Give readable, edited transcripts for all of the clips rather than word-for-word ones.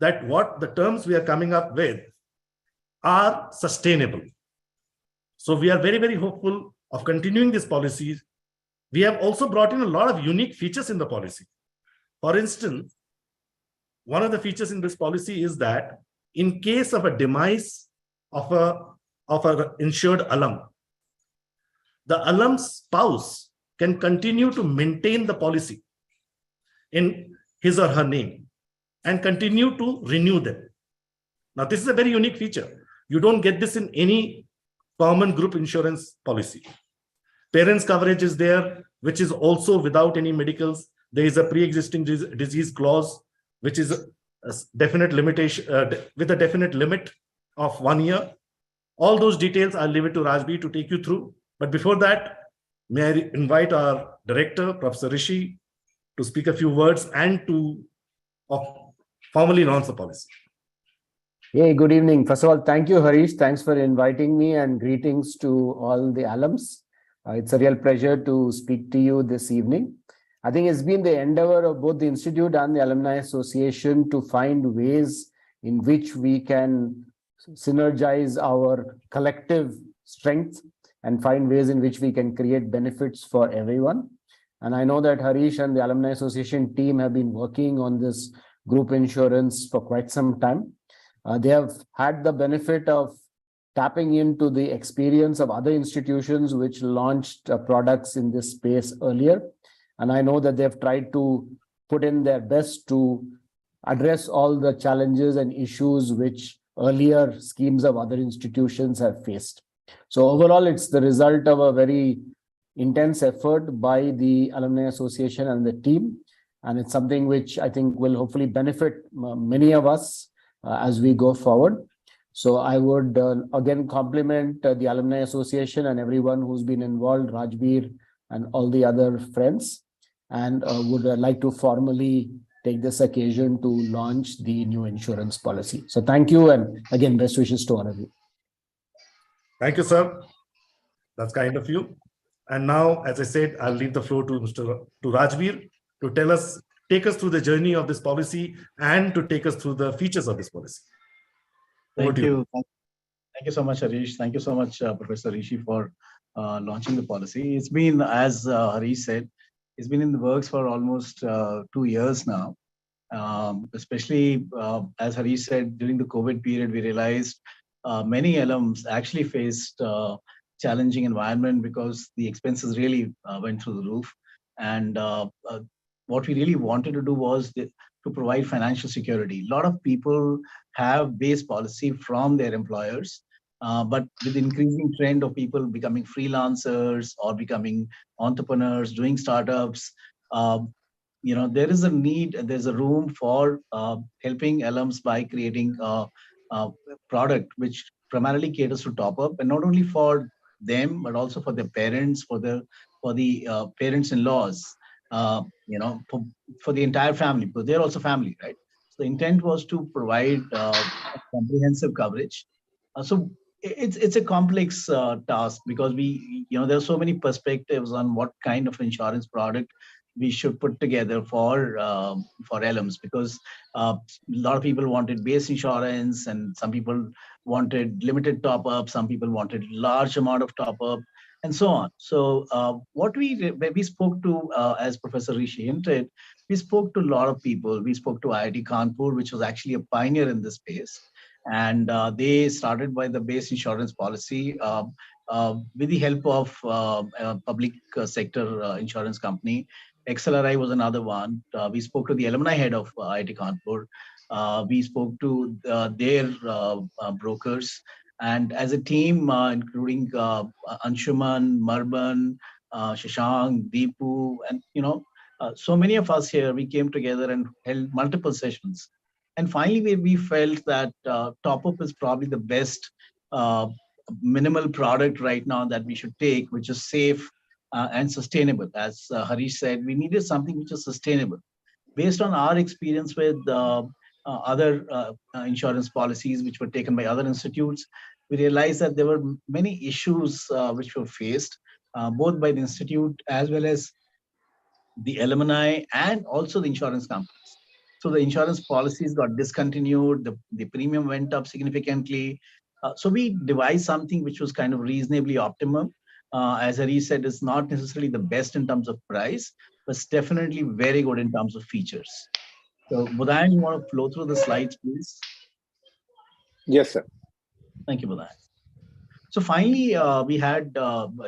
that what the terms we are coming up with are sustainable. So we are very, very hopeful of continuing these policies. We have also brought in a lot of unique features in the policy. For instance, one of the features in this policy is that in case of a demise of an insured alum, the alum's spouse can continue to maintain the policy in his or her name and continue to renew them. Now, this is a very unique feature. You don't get this in any common group insurance policy. Parents coverage is there, which is also without any medicals. There is a pre-existing disease clause, which is a definite limitation with a definite limit of 1 year. All those details, I'll leave it to Rajbir to take you through. But before that, may I invite our director, Professor Rishi, to speak a few words and to formally launch the policy. Hey, good evening. First of all, thank you, Harish. Thanks for inviting me, and greetings to all the alums. It's a real pleasure to speak to you this evening. I think it's been the endeavor of both the Institute and the Alumni Association to find ways in which we can synergize our collective strength and find ways in which we can create benefits for everyone. And I know that Harish and the Alumni Association team have been working on this group insurance for quite some time. They have had the benefit of tapping into the experience of other institutions which launched products in this space earlier. And I know that they've tried to put in their best to address all the challenges and issues which earlier schemes of other institutions have faced. So overall, it's the result of a very intense effort by the Alumni Association and the team. And it's something which I think will hopefully benefit many of us as we go forward. So I would again compliment the Alumni Association and everyone who's been involved, Rajbir and all the other friends, and would like to formally take this occasion to launch the new insurance policy. So thank you, and again, best wishes to all of you. Thank you, sir. That's kind of you. And now, as I said, I'll leave the floor to Rajbir to take us through the journey of this policy and to take us through the features of this policy. Thank you. Thank you so much, Harish. Thank you so much, Professor Rishi, for launching the policy. It's been, as Harish said, it's been in the works for almost 2 years now. Especially, as Harish said, during the COVID period, we realized many alums actually faced challenging environment because the expenses really went through the roof. And what we really wanted to do was to provide financial security. A lot of people have base policy from their employers, but with the increasing trend of people becoming freelancers or becoming entrepreneurs, doing startups, there is a need, there's a room for helping alums by creating a product which primarily caters to top up, and not only for them, but also for their parents, for the parents-in-laws, for the entire family, because they're also family, right? So the intent was to provide comprehensive coverage. So it's a complex task because there are so many perspectives on what kind of insurance product we should put together for alums, because a lot of people wanted base insurance, and some people wanted limited top up, some people wanted large amount of top up, and so on. So what we spoke to, as Professor Rishi hinted, we spoke to a lot of people. We spoke to IIT Kanpur, which was actually a pioneer in this space, and they started by the base insurance policy with the help of a public sector insurance company. XLRI was another one. We spoke to the alumni head of IIT Kanpur. We spoke to their brokers, and as a team, including Anshuman, Marban, Shashank, Deepu, and so many of us here, we came together and held multiple sessions. And finally, we felt that top-up is probably the best minimal product right now that we should take, which is safe and sustainable. As Harish said, we needed something which is sustainable. Based on our experience with other insurance policies which were taken by other institutes, we realized that there were many issues which were faced, both by the institute as well as the alumni and also the insurance companies. So the insurance policies got discontinued, the premium went up significantly. So we devised something which was kind of reasonably optimum. As Hari said, it's not necessarily the best in terms of price, but it's definitely very good in terms of features. So Budayan, you want to flow through the slides, please? Yes, sir. Thank you, Budayan. So finally, we had,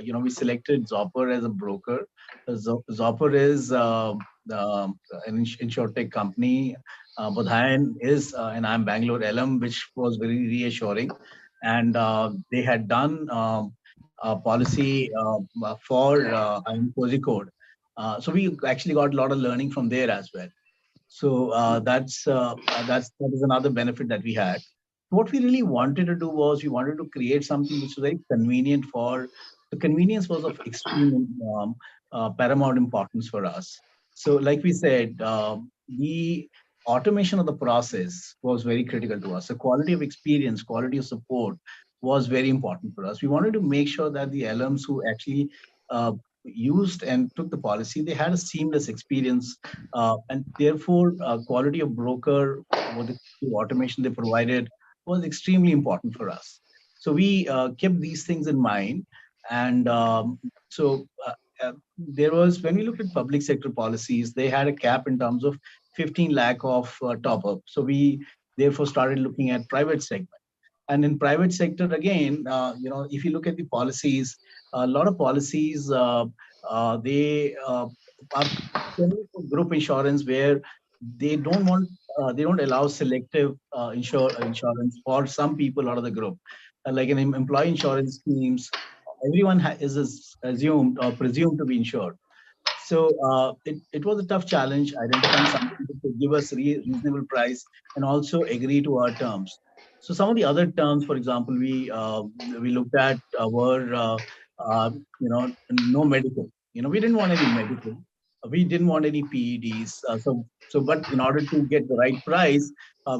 we selected Zopper as a broker. Zopper is an insurtech company. Budayan is an IIMBA Bangalore alum, which was very reassuring. And they had done a policy for IIMB Kozhikode. So we actually got a lot of learning from there as well. So that is another benefit that we had. What we really wanted to do was we wanted to create something which was very convenient for the convenience was of extreme paramount importance for us. So like we said, the automation of the process was very critical to us. The quality of experience, quality of support was very important for us. We wanted to make sure that the alums who actually used and took the policy, they had a seamless experience, and therefore quality of broker with the automation they provided was extremely important for us. So we kept these things in mind, and there was, when we looked at public sector policies, they had a cap in terms of 15 lakh of top up. So we therefore started looking at private segment. And in private sector, again, if you look at the policies, a lot of policies, they are group insurance where they don't allow selective insurance for some people out of the group. Like in employee insurance schemes, everyone is assumed or presumed to be insured. So it was a tough challenge identifying something that could give us reasonable price and also agree to our terms. So some of the other terms, for example, we looked at were no medical. We didn't want any medical. We didn't want any PEDs. But in order to get the right price,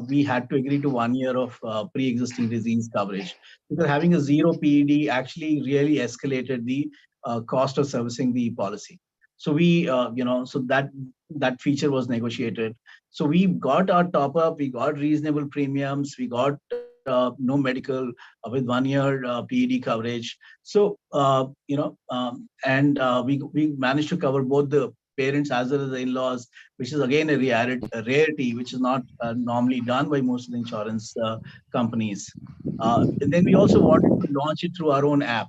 we had to agree to 1 year of pre-existing disease coverage, because having a zero PED actually really escalated the cost of servicing the policy. So we, so that feature was negotiated. So we got our top up, we got reasonable premiums, we got no medical with 1 year PED coverage. So, we managed to cover both the parents as well as the in-laws, which is again a rarity, which is not normally done by most of the insurance companies. And then we also wanted to launch it through our own app.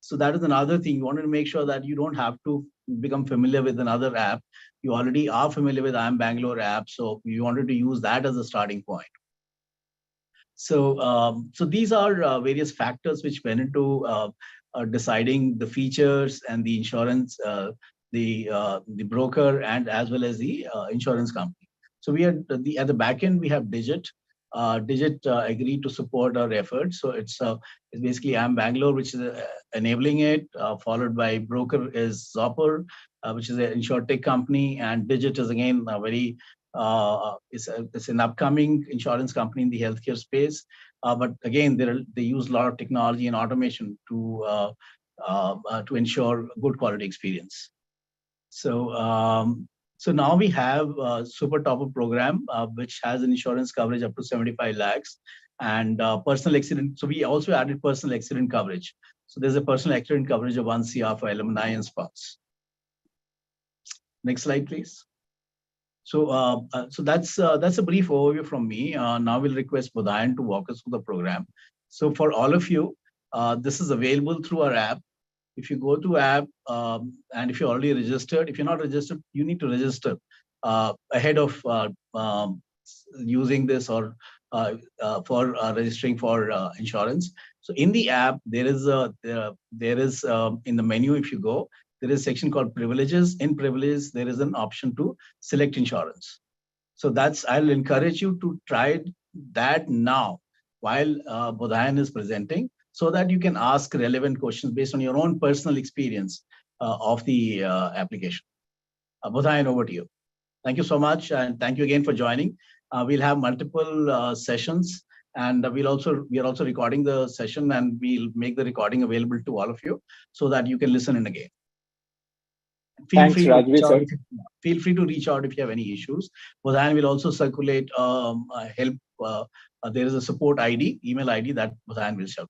So that is another thing. You wanted to make sure that you don't have to become familiar with another app. You already are familiar with IIMBA Bangalore app. So you wanted to use that as a starting point. So, so these are various factors which went into deciding the features and the insurance, the broker, and as well as the insurance company. So we had at the back end, we have Digit. Digit agreed to support our efforts. So it's basically IIMBA Bangalore, which is enabling it, followed by broker is Zopper, which is an insurtech company, and Digit is again a very it's an upcoming insurance company in the healthcare space. But again, they use a lot of technology and automation to ensure good quality experience. So so now we have a super top-up program, which has an insurance coverage up to 75 lakhs and personal accident. So we also added personal accident coverage. So there's a personal accident coverage of 1 CR for alumni and spouse. Next slide, please. So, so that's a brief overview from me. Now we'll request Budayan to walk us through the program. So for all of you, this is available through our app. If you go to app, and if you're already registered, if you're not registered, you need to register ahead of using this or for registering for insurance. So in the app, there is in the menu, if you go, there is a section called privileges. In privileges, there is an option to select insurance. So I'll encourage you to try that now while Budayan is presenting, so that you can ask relevant questions based on your own personal experience of the application. Budayan, over to you. Thank you so much, and thank you again for joining. We'll have multiple sessions, and we are also recording the session, and we'll make the recording available to all of you so that you can listen in again. Feel Thanks, free to reach Rajveer, out sir. feel free to reach out if you have any issues. Bodhan will also circulate help. There is a support ID, email ID that Bodhan will circulate.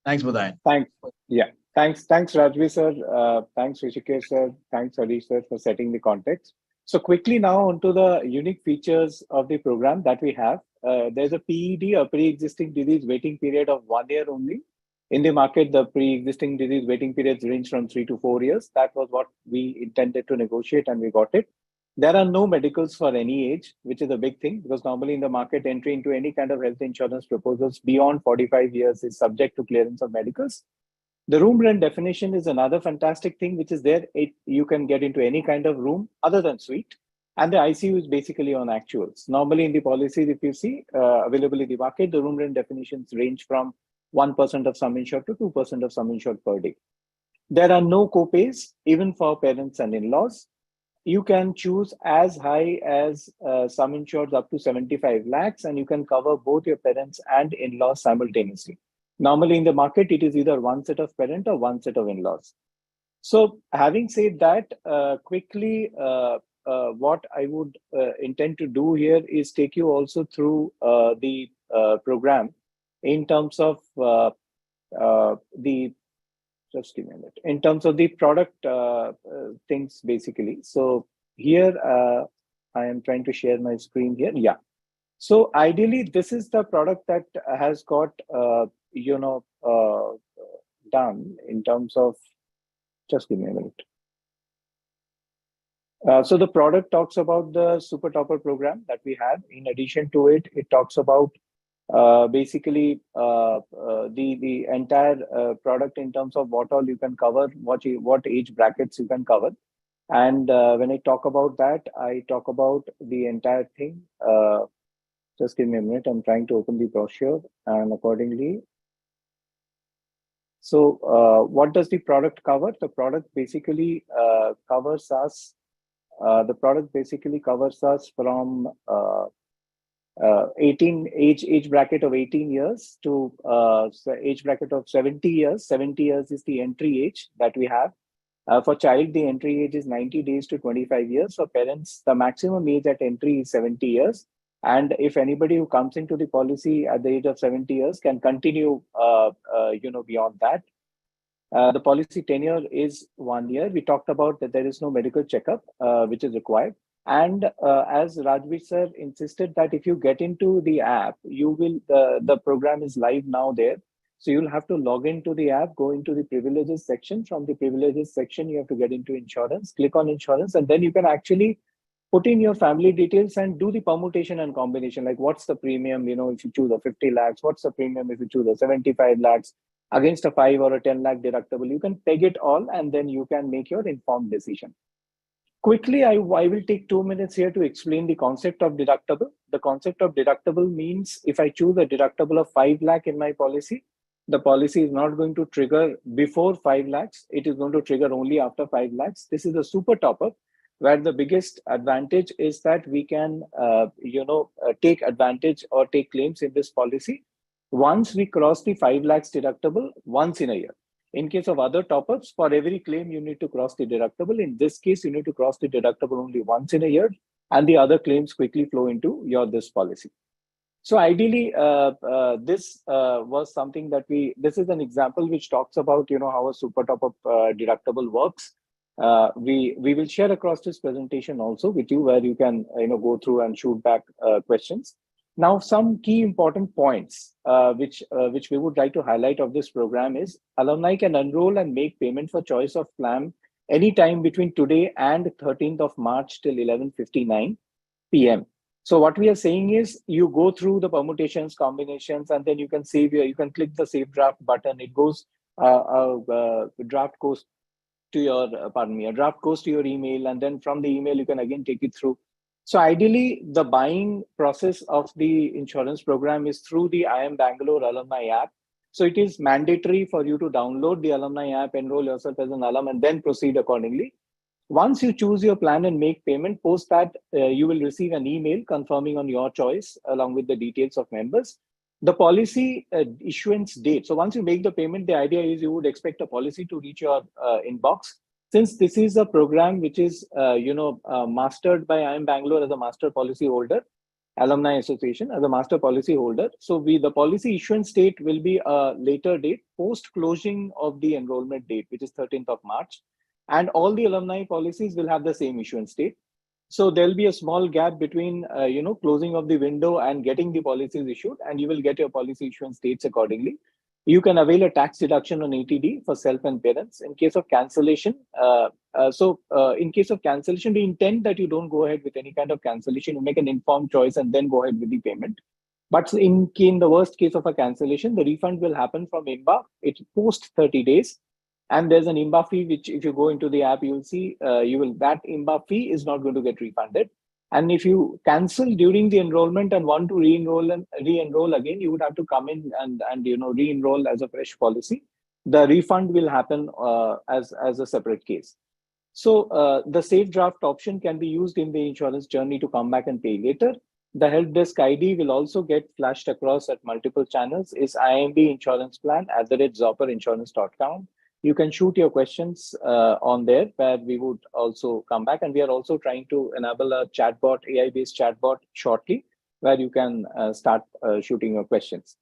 Thanks, Bodhan. Thanks. Yeah. Thanks, Rajveer, sir. Thanks, Rishikesh, sir. Thanks, Harish, sir, for setting the context. So quickly now onto the unique features of the program that we have. There's a PED, a pre-existing disease waiting period of 1 year only. In the market, the pre-existing disease waiting periods range from 3 to 4 years. That was what we intended to negotiate, and we got it. There are no medicals for any age, which is a big thing, because normally in the market, entry into any kind of health insurance proposals beyond 45 years is subject to clearance of medicals. The room rent definition is another fantastic thing, which is there. You can get into any kind of room other than suite. And the ICU is basically on actuals. Normally in the policies, if you see available in the market, the room rent definitions range from 1% of sum insured to 2% of sum insured per day. There are no co-pays, even for parents and in-laws. You can choose as high as sum insured up to 75 lakhs, and you can cover both your parents and in-laws simultaneously. Normally in the market, it is either one set of parent or one set of in-laws. So having said that, quickly, what I would intend to do here is take you also through the program in terms of just give me a minute, in terms of the product things basically. So here, I am trying to share my screen here. Yeah. So ideally, this is the product that has got, done in terms of, just give me a minute. So the product talks about the Super Topper program that we have. In addition to it, it talks about basically the entire product in terms of what all you can cover, what age brackets you can cover. And when I talk about that, I talk about the entire thing. Just give me a minute. I'm trying to open the brochure, and accordingly. So what does the product cover? The product basically covers us. The product basically covers us from 18 age bracket of 18 years to age bracket of 70 years. 70 years is the entry age that we have. For child, the entry age is 90 days to 25 years. For parents, the maximum age at entry is 70 years. And if anybody who comes into the policy at the age of 70 years can continue, beyond that. The policy tenure is 1 year. We talked about that there is no medical checkup, which is required. And as Rajveer sir insisted that if you get into the app, you will, the program is live now there. So you'll have to log into the app, go into the privileges section. From the privileges section, you have to get into insurance, click on insurance, and then you can actually put in your family details and do the permutation and combination. Like what's the premium, if you choose a 50 lakhs, what's the premium if you choose a 75 lakhs against a 5 or a 10 lakh deductible. You can peg it all, and then you can make your informed decision. Quickly, I will take 2 minutes here to explain the concept of deductible. The concept of deductible means if I choose a deductible of 5 lakh in my policy, the policy is not going to trigger before 5 lakhs. It is going to trigger only after 5 lakhs. This is a super top-up, where the biggest advantage is that we can, take advantage or take claims in this policy once we cross the 5 lakhs deductible once in a year. In case of other top-ups, for every claim, you need to cross the deductible. In this case, you need to cross the deductible only once in a year, and the other claims quickly flow into this policy. So ideally, this was something that this is an example which talks about, how a super top-up deductible works. We will share across this presentation also with you, where you can, go through and shoot back questions. Now, some key important points which we would like to highlight of this program is alumni can enroll and make payment for choice of plan anytime between today and 13th of March till 11:59 p.m. So what we are saying is you go through the permutations, combinations, and then you can save you can click the save draft button. It goes, draft goes to your, a draft goes to your email, and then from the email, you can again take it through. So ideally, the buying process of the insurance program is through the IIM Bangalore Alumni App. So it is mandatory for you to download the Alumni App, enroll yourself as an alum, and then proceed accordingly. Once you choose your plan and make payment, post that, you will receive an email confirming on your choice along with the details of members. The policy issuance date. So once you make the payment, the idea is you would expect a policy to reach your inbox since this is a program which is, mastered by IIM Bangalore as a master policy holder, Alumni Association as a master policy holder. So the policy issuance date will be a later date, post closing of the enrollment date, which is 13th of March. And all the alumni policies will have the same issuance date. So there'll be a small gap between, closing of the window and getting the policies issued, and you will get your policy issuance dates accordingly. You can avail a tax deduction on ATD for self and parents. In case of cancellation, in case of cancellation, we intend that you don't go ahead with any kind of cancellation. You make an informed choice and then go ahead with the payment. But in the worst case of a cancellation, the refund will happen from IIMBAA. It's post 30 days. And there's an IIMBAA fee, which if you go into the app, you'll see that IIMBAA fee is not going to get refunded. And if you cancel during the enrollment and want to re-enroll again, you would have to come in and re-enroll as a fresh policy. The refund will happen as a separate case. So the safe draft option can be used in the insurance journey to come back and pay later. The help desk ID will also get flashed across at multiple channels. Is IIMB insurance plan @zopperinsurance.com. You can shoot your questions on there, where we would also come back. And we are also trying to enable a chatbot, AI-based chatbot shortly, where you can start shooting your questions.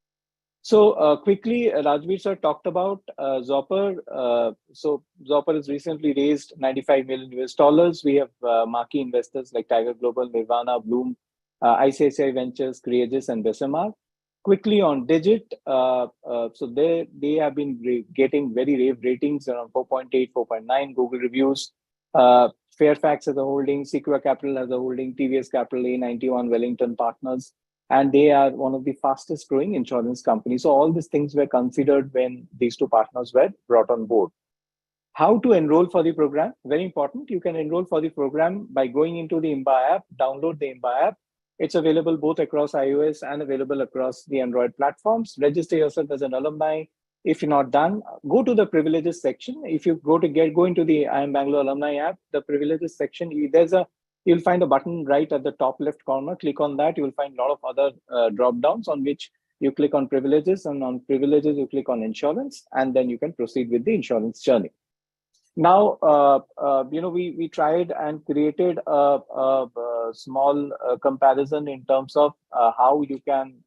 So quickly, Rajveer sir talked about Zopper. So Zopper has recently raised $95 million. We have marquee investors like Tiger Global, Nirvana, Bloom, ICICI Ventures, Creages, and Bessemer. Quickly on Digit, so they have been getting very rave ratings around 4.8, 4.9 Google reviews. Fairfax as a holding, Sequoia Capital as a holding, TVS Capital, A91, Wellington Partners, and they are one of the fastest growing insurance companies. So all these things were considered when these two partners were brought on board. How to enroll for the program? Very important. You can enroll for the program by going into the IIMBAA app, download the IIMBAA app. It's available both across iOS and available across the Android platforms. Register yourself as an alumni. If you're not done, go to the privileges section. If you go into the IIM Bangalore Alumni app, the privileges section, you'll find a button right at the top left corner. Click on that. You will find a lot of other drop downs on which you click on privileges, and on privileges, you click on insurance, and then you can proceed with the insurance journey. Now, we tried and created a small comparison in terms of how you can,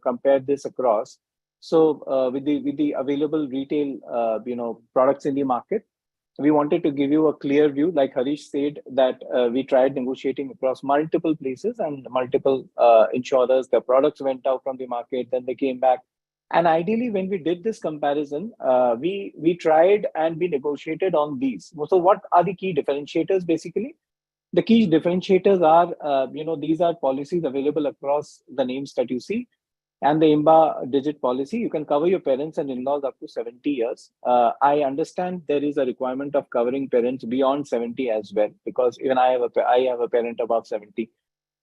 compare this across. So with the available retail, products in the market, we wanted to give you a clear view. Like Harish said, that we tried negotiating across multiple places and multiple insurers. The products went out from the market, then they came back. And ideally, when we did this comparison, we tried and we negotiated on these. So what are the key differentiators, basically? The key differentiators are, these are policies available across the names that you see. And the IIMBAA Digit policy, you can cover your parents and in-laws up to 70 years. I understand there is a requirement of covering parents beyond 70 as well, because even I have a parent above 70.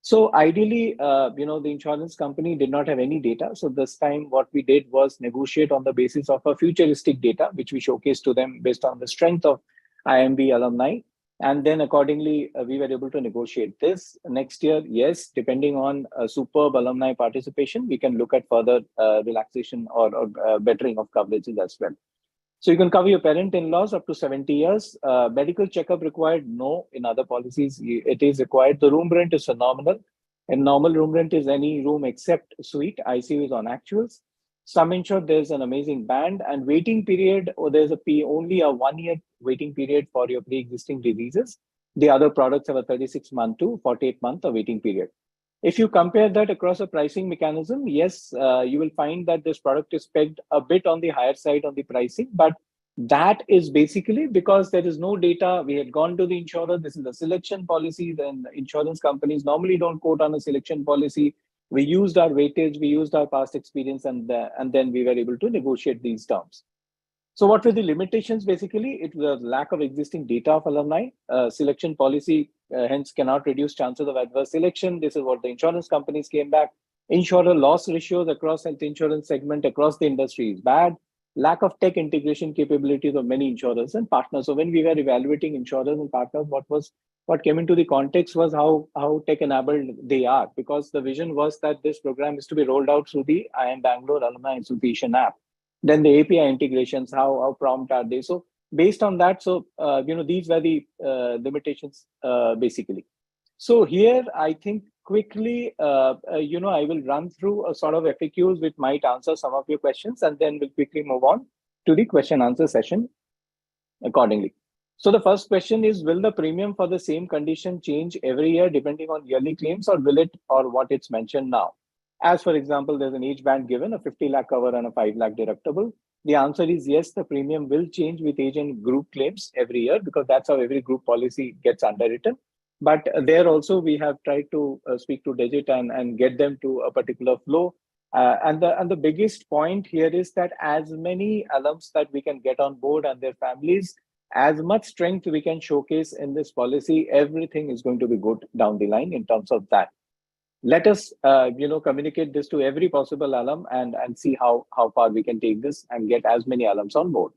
So ideally, the insurance company did not have any data. So this time what we did was negotiate on the basis of a futuristic data, which we showcased to them based on the strength of IIMB alumni. And then accordingly, we were able to negotiate this. Next year, yes, depending on superb alumni participation, we can look at further relaxation or bettering of coverages as well. So you can cover your parent-in-laws up to 70 years. Medical checkup required? No. In other policies, it is required. The room rent is phenomenal. And normal room rent is any room except suite. ICU is on actuals. Sum insured, there's an amazing band. And waiting period, there's only a 1-year waiting period for your pre-existing diseases. The other products have a 36-month to 48-month waiting period. If you compare that across a pricing mechanism, yes, you will find that this product is pegged a bit on the higher side on the pricing, but that is basically because there is no data. We had gone to the insurer. This is a selection policy. Then insurance companies normally don't quote on a selection policy. We used our weightage, we used our past experience, and then we were able to negotiate these terms. So what were the limitations? Basically, it was lack of existing data of alumni. Selection policy hence cannot reduce chances of adverse selection. This is what the insurance companies came back. Insurer loss ratios across health insurance segment across the industry is bad. Lack of tech integration capabilities of many insurers and partners. So when we were evaluating insurers and partners, what came into the context was how tech enabled they are, because the vision was that this program is to be rolled out through the IIM Bangalore Alumni Association app. Then the API integrations, how prompt are they? So based on that, so these were the limitations basically. So here I think quickly I will run through a sort of FAQs which might answer some of your questions, and then we'll quickly move on to the question answer session accordingly. So the first question is, will the premium for the same condition change every year depending on yearly claims, or will it, or what it's mentioned now? As for example, there's an age band given, a 50 lakh cover and a 5 lakh deductible. The answer is yes, the premium will change with age and group claims every year, because that's how every group policy gets underwritten. But there also we have tried to speak to Digit and get them to a particular flow. And the biggest point here is that as many alums that we can get on board and their families, as much strength we can showcase in this policy, everything is going to be good down the line in terms of that. Let us communicate this to every possible alum and see how far we can take this and get as many alums on board.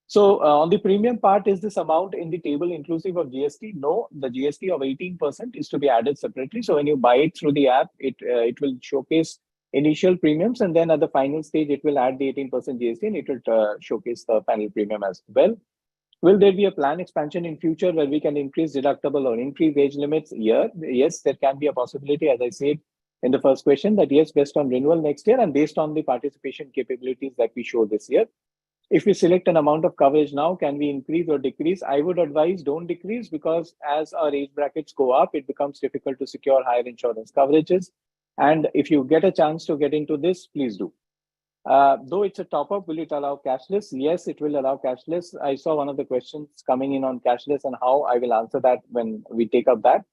So on the premium part, is this amount in the table inclusive of GST? No, the GST of 18% is to be added separately. So when you buy it through the app, it will showcase initial premiums, and then at the final stage, it will add the 18% GST and it will showcase the final premium as well. Will there be a plan expansion in future where we can increase deductible or increase age limits? Yeah, yes, there can be a possibility, as I said in the first question, that yes, based on renewal next year and based on the participation capabilities that we show this year. If we select an amount of coverage now, can we increase or decrease? I would advise don't decrease, because as our age brackets go up, it becomes difficult to secure higher insurance coverages. And if you get a chance to get into this, please do. Though it's a top-up, will it allow cashless? Yes, it will allow cashless. I saw one of the questions coming in on cashless and how. I will answer that when we take up that.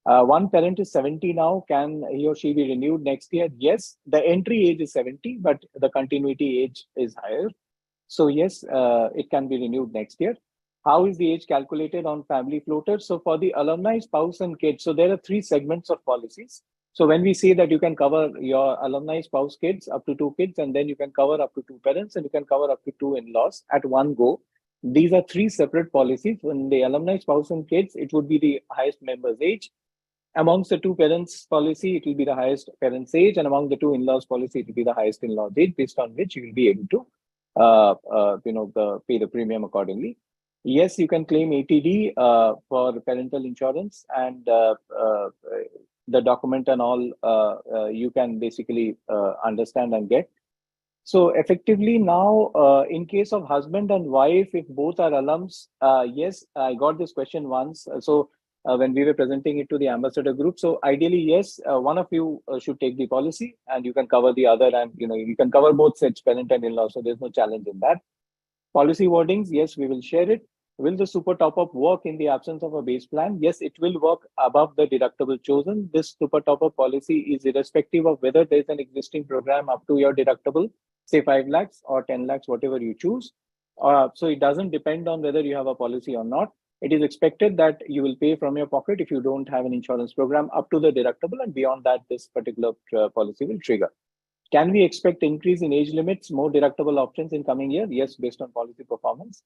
One parent is 70 now. Can he or she be renewed next year? Yes, the entry age is 70, but the continuity age is higher. So yes, it can be renewed next year. How is the age calculated on family floaters? So for the alumni, spouse and kids, so there are 3 segments of policies. So when we say that you can cover your alumni, spouse, kids, up to 2 kids, and then you can cover up to 2 parents, and you can cover up to 2 in-laws at one go. These are 3 separate policies. When the alumni, spouse, and kids, it would be the highest member's age. Amongst the 2 parents policy, it will be the highest parents' age, and among the 2 in-laws policy, it will be the highest in-laws age, based on which you will be able to pay the premium accordingly. Yes, you can claim ATD for parental insurance, and the document and all you can basically understand and get. So effectively now, in case of husband and wife, if both are alums, yes, I got this question once. So when we were presenting it to the ambassador group, so ideally, yes, one of you should take the policy, and you can cover the other, and you can cover both sets, parent and in-law. So there's no challenge in that. Policy wordings, yes, we will share it. Will the super top-up work in the absence of a base plan? Yes, it will work above the deductible chosen. This super top-up policy is irrespective of whether there's an existing program up to your deductible, say 5 lakhs or 10 lakhs, whatever you choose. So it doesn't depend on whether you have a policy or not. It is expected that you will pay from your pocket if you don't have an insurance program up to the deductible, and beyond that, this particular policy will trigger. Can we expect increase in age limits, more deductible options in coming year? Yes, based on policy performance.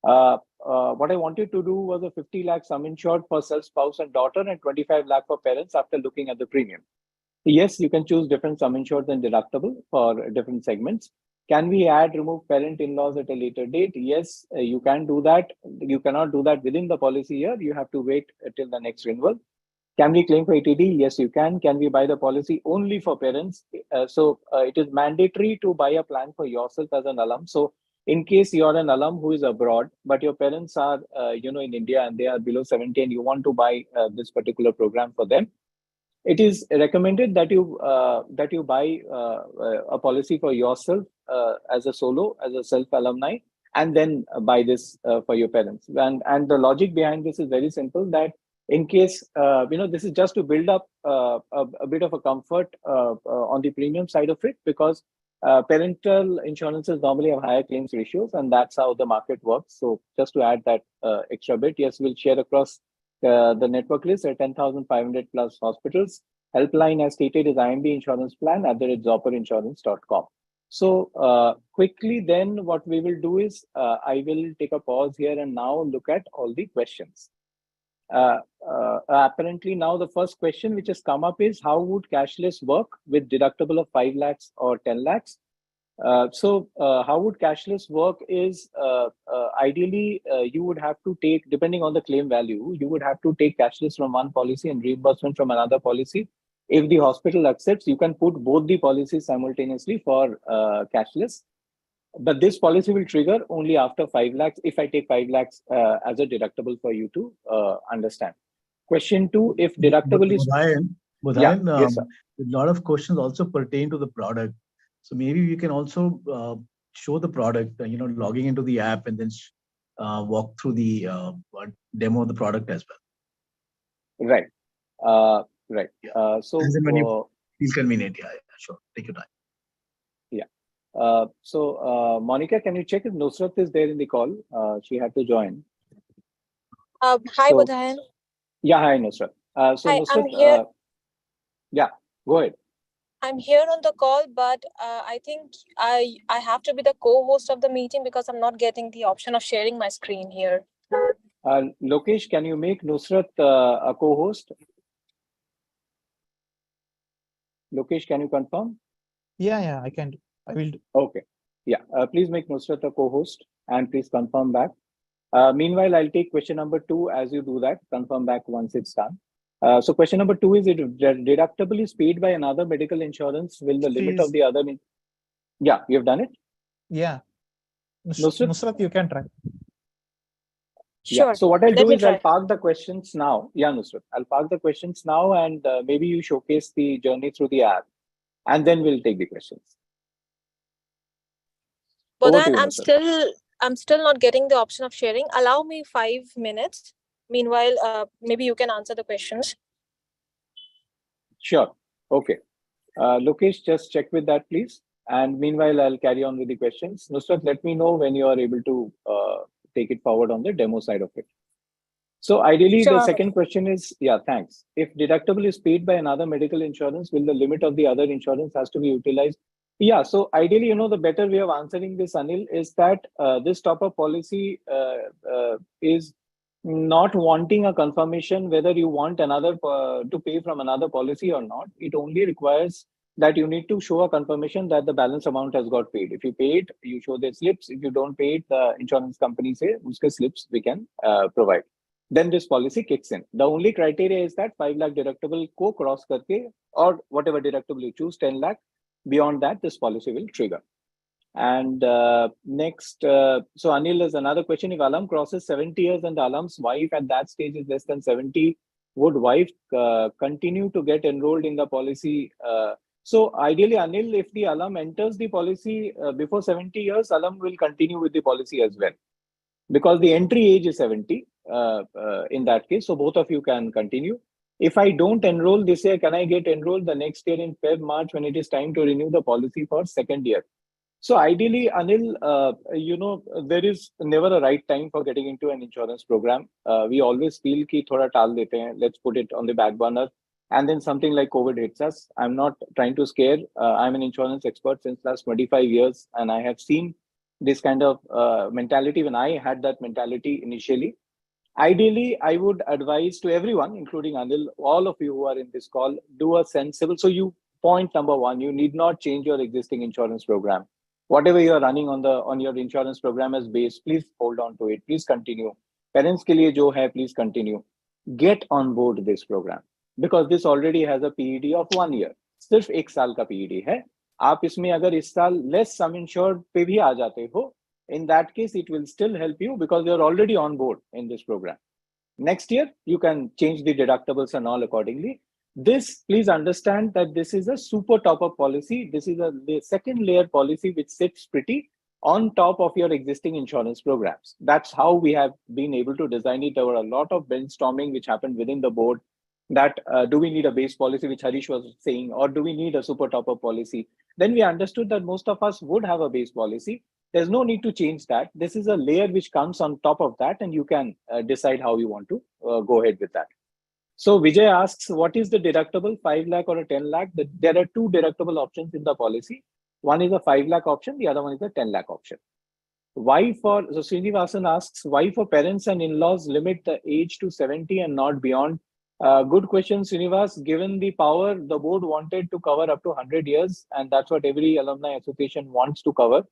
What I wanted to do was a 50 lakh sum insured for self, spouse, and daughter, and 25 lakh for parents after looking at the premium. Yes, you can choose different sum insured and deductible for different segments. Can we add, remove parent in-laws at a later date? Yes, you can do that. You cannot do that within the policy year. You have to wait till the next renewal. Can we claim for ATD? Yes, you can. Can we buy the policy only for parents? It is mandatory to buy a plan for yourself as an alum. So in case you're an alum who is abroad, but your parents are, in India, and they are below 70, and you want to buy this particular program for them, it is recommended that you buy a policy for yourself as a solo, as a self alumni, and then buy this for your parents. And the logic behind this is very simple, that in case, this is just to build up a bit of a comfort on the premium side of it, because parental insurances normally have higher claims ratios, and that's how the market works. So just to add that extra bit, yes, we'll share across the network list at 10,500 plus hospitals. Helpline, as stated, is IIMB Insurance Plan @zopperinsurance.com. So quickly then what we will do is I will take a pause here and now look at all the questions. Apparently now the first question which has come up is, how would cashless work with deductible of 5 lakhs or 10 lakhs? How would cashless work is ideally you would have to take, depending on the claim value, you would have to take cashless from one policy and reimbursement from another policy. If the hospital accepts, you can put both the policies simultaneously for cashless. But this policy will trigger only after 5 lakhs if I take 5 lakhs as a deductible for you to understand. Question 2, if deductible is... Bodhayan, yes, sir. a lot of questions also pertain to the product. So maybe we can also show the product, logging into the app and then walk through the demo of the product as well. Right. Right. Yeah. So as and when you feel convenient, yeah, sure. Take your time. Yeah. Monica, can you check if Nusrat is there in the call? She had to join. Hi, Bodhayan. Yeah, hi, Nusrat. Hi, Nusrat, I'm here. Yeah, go ahead. I'm here on the call, but I think I have to be the co-host of the meeting because I'm not getting the option of sharing my screen here. Lokesh, can you make Nusrat a co-host? Lokesh, can you confirm? Yeah, I can. I will do. Okay. Yeah, please make Nusrat a co-host and please confirm back. Meanwhile, I'll take question number 2 as you do that. Confirm back once it's done. So question number 2 is, if deductible is paid by another medical insurance, will the limit of the other... Yeah, you've done it? Yeah. Nusrat, you can try. Sure. Yeah. So what I'll do is try. I'll park the questions now. Yeah, Nusrat, I'll park the questions now and maybe you showcase the journey through the app and then we'll take the questions. Bodhayan, I'm still not getting the option of sharing. Allow me 5 minutes. Meanwhile, maybe you can answer the questions. Sure. Okay. Lokesh, just check with that, please. And meanwhile, I'll carry on with the questions. Nusrat, let me know when you are able to take it forward on the demo side of it. So ideally, Sure. The second question is, yeah, thanks. If deductible is paid by another medical insurance, will the limit of the other insurance has to be utilized? Yeah, so ideally, the better way of answering this, Anil, is that this top-up policy is not wanting a confirmation whether you want another to pay from another policy or not. It only requires that you need to show a confirmation that the balance amount has got paid. If you pay it, you show the slips. If you don't pay it, the insurance company say, uske slips we can provide. Then this policy kicks in. The only criteria is that 5 lakh deductible ko cross karke, or whatever deductible you choose, 10 lakh. Beyond that, this policy will trigger. And next, so Anil, there's another question. If alum crosses 70 years and the alum's wife at that stage is less than 70, would wife continue to get enrolled in the policy? So ideally, Anil, if the alum enters the policy before 70 years, alum will continue with the policy as well. Because the entry age is 70 in that case. So both of you can continue. If I don't enroll this year, can I get enrolled the next year in Feb, March, when it is time to renew the policy for second year? So ideally, Anil, there is never a right time for getting into an insurance program. We always feel ki thoda taal dete hain, let's put it on the back burner. And then something like COVID hits us. I'm not trying to scare. I'm an insurance expert since last 25 years. And I have seen this kind of mentality when I had that mentality initially. Ideally, I would advise to everyone, including Anil, all of you who are in this call, do a sensible. So point number 1, you need not change your existing insurance program. Whatever you are running on your insurance program as base, please hold on to it. Please continue. Parents ke liye jo hai, please continue. Get on board this program because this already has a PED of 1 year. Sirf 1 saal ka PED hai. आप इसमें अगर इस साल less sum insured पे भी आ जाते हो, in that case, it will still help you because you're already on board in this program. Next year, you can change the deductibles and all accordingly. This, please understand that this is a super top-up policy. This is the second layer policy which sits pretty on top of your existing insurance programs. That's how we have been able to design it. There were a lot of brainstorming which happened within the board that do we need a base policy, which Harish was saying, or do we need a super top-up policy? Then we understood that most of us would have a base policy. There's no need to change that. This is a layer which comes on top of that, and you can decide how you want to go ahead with that. So Vijay asks, what is the deductible, 5 lakh or a 10 lakh? There are 2 deductible options in the policy. One is a 5 lakh option. The other one is a 10 lakh option. So Srinivasan asks, why for parents and in-laws limit the age to 70 and not beyond? Good question, Srinivas. Given the power, the board wanted to cover up to 100 years, and that's what every alumni association wants to cover.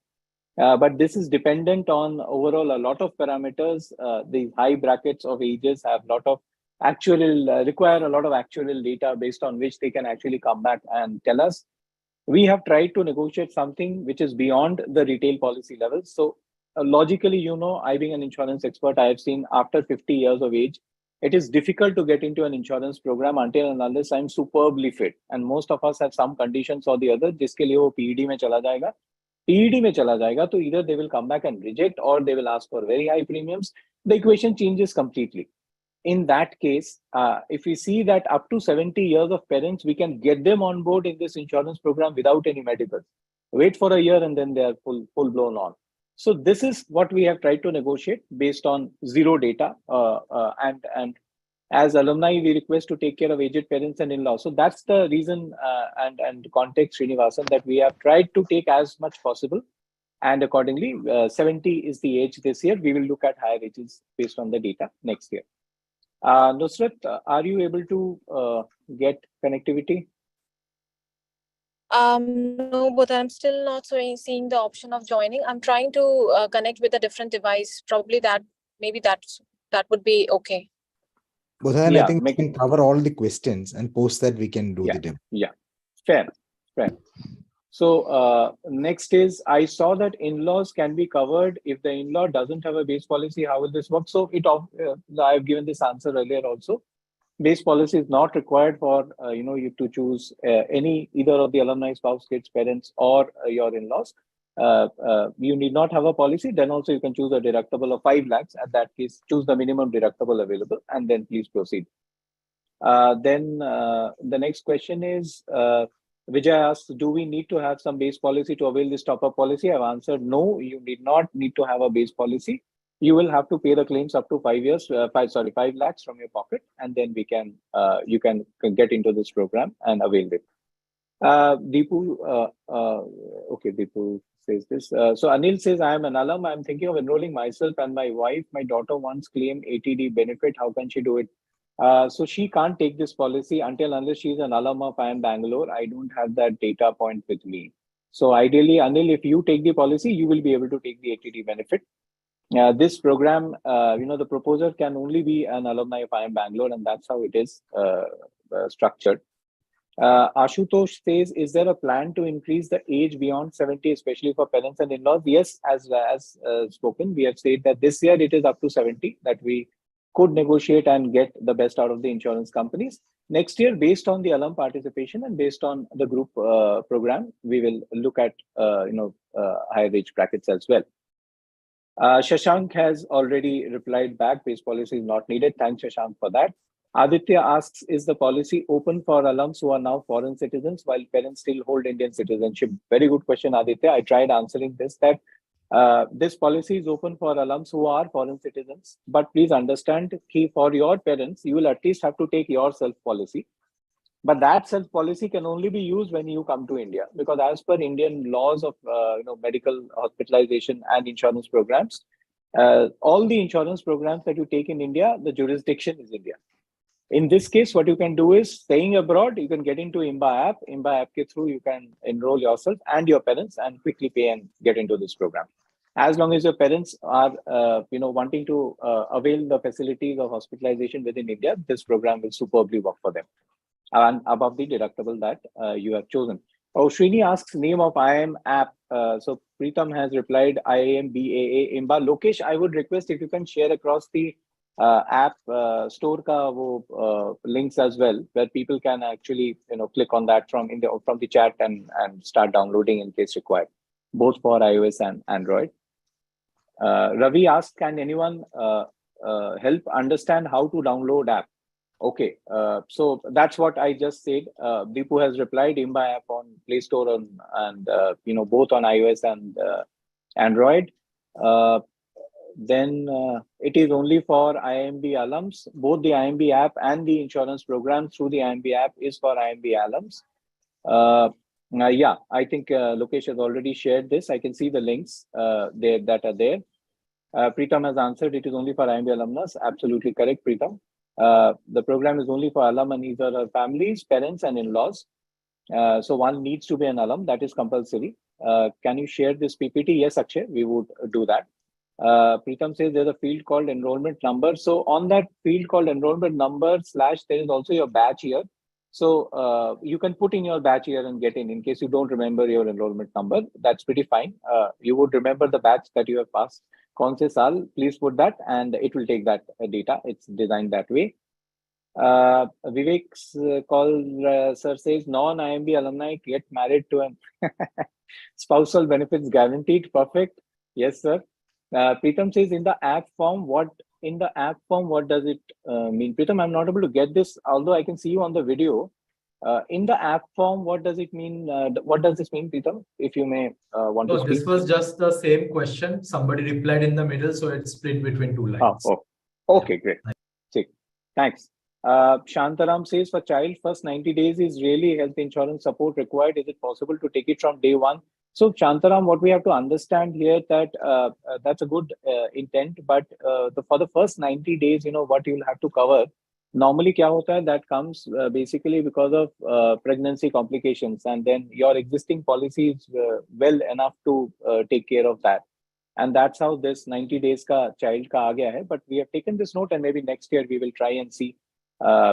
But this is dependent on overall a lot of parameters. The high brackets of ages have a lot of require a lot of actual data based on which they can actually come back and tell us. We have tried to negotiate something which is beyond the retail policy levels. So logically, I being an insurance expert, I have seen after 50 years of age, it is difficult to get into an insurance program until and unless I'm superbly fit. And most of us have some conditions or the other, जिसके लिए वो PED में चला जाएगा. PED में चला जाएगा, तो either they will come back and reject or they will ask for very high premiums. The equation changes completely. In that case, if we see that up to 70 years of parents, we can get them on board in this insurance program without any medicals. Wait for a year and then they are full blown on. So this is what we have tried to negotiate based on zero data. And as alumni, we request to take care of aged parents and in-laws. So that's the reason and context, Srinivasan, that we have tried to take as much possible. And accordingly, 70 is the age this year. We will look at higher ages based on the data next year. Nusrat, are you able to get connectivity? No, but I'm still not seeing the option of joining. I'm trying to connect with a different device. Probably that would be okay. Bodhan, yeah, I think we can cover all the questions and post that we can do the demo. Yeah, fair. So next is, I saw that in-laws can be covered if the in-law doesn't have a base policy. How will this work? So I've given this answer earlier also. Base policy is not required for you to choose either of the alumni, spouse, kids, parents, or your in-laws. You need not have a policy. Then also you can choose a deductible of 5 lakhs. At that case, choose the minimum deductible available, and then please proceed. Then the next question is, Vijay asks, do we need to have some base policy to avail this top-up policy? I've answered no, you need not need to have a base policy. You will have to pay the claims up to 5 lakhs from your pocket, and then you can get into this program and avail it. Deepu, okay, Deepu says this. So Anil says, I am an alum. I'm thinking of enrolling myself and my wife. My daughter wants claim ATD benefit. How can she do it? So she can't take this policy unless she's an alum of IIMBAA Bangalore. I don't have that data point with me. So ideally, Anil, if you take the policy, you will be able to take the ATD benefit. This program, the proposer can only be an alumni of IIMBAA Bangalore, and that's how it is structured. Ashutosh says, is there a plan to increase the age beyond 70, especially for parents and in-laws? Yes, as spoken, we have said that this year it is up to 70 that we could negotiate and get the best out of the insurance companies. Next year, based on the alum participation and based on the group program, we will look at higher age brackets as well. Shashank has already replied back, base policy is not needed. Thanks, Shashank, for that. Aditya asks, is the policy open for alums who are now foreign citizens while parents still hold Indian citizenship? Very good question, Aditya. I tried answering this, that this policy is open for alums who are foreign citizens, but please understand, for your parents, you will at least have to take your self-policy. But that self-policy can only be used when you come to India, because as per Indian laws of medical hospitalization and insurance programs, all the insurance programs that you take in India, the jurisdiction is India. In this case, what you can do is, staying abroad, you can get into IIMBAA App. IIMBAA App ke through, you can enroll yourself and your parents and quickly pay and get into this program. As long as your parents are wanting to avail the facilities of hospitalization within India, this program will superbly work for them. And above the deductible that you have chosen. Oh, Srini asks name of IIM app. So Pritam has replied IIMBAA IIMBAA. Lokesh, I would request if you can share across the app store ka links as well, where people can actually click on that from the chat and start downloading in case required, both for iOS and Android. Ravi asks, can anyone help understand how to download app? Okay, so that's what I just said. Deepu has replied, IIMBAA App on Play Store and both on iOS and Android. Then it is only for IIMB alums. Both the IIMB app and the insurance program through the IIMB app is for IIMB alums. Yeah, I think Lokesh has already shared this. I can see the links that are there. Pritam has answered, it is only for IIMB alumnus. Absolutely correct, Pritam. The program is only for alum and these are families, parents, and in-laws. So one needs to be an alum. That is compulsory. Can you share this PPT? Yes, Akshay, we would do that. Pritam says there's a field called enrollment number. So on that field called enrollment number / there is also your batch year. So you can put in your batch year and get in case you don't remember your enrollment number. That's pretty fine. You would remember the batch that you have passed. Kaun se saal, please put that and it will take that data. It's designed that way. Vivek's call, sir says non-IIMB alumni get married to an spousal benefits guaranteed. Perfect. Yes, sir. Pritam says in the app form, what does it mean? Pritam, I'm not able to get this, although I can see you on the video. In the app form, what does it mean? What does this mean, Pritam? If you may want to speak. This was just the same question. Somebody replied in the middle, so it's split between two lines. Okay, great. Thanks. Shantaram says for child, first 90 days is really health insurance support required. Is it possible to take it from day one? So Shantaram, what we have to understand here that that's a good intent, but for the first 90 days, what you'll have to cover. Normally, kya hota hai, that comes basically because of pregnancy complications, and then your existing policy is well enough to take care of that. And that's how this 90 days ka child ka aa gaya hai. But we have taken this note and maybe next year we will try and see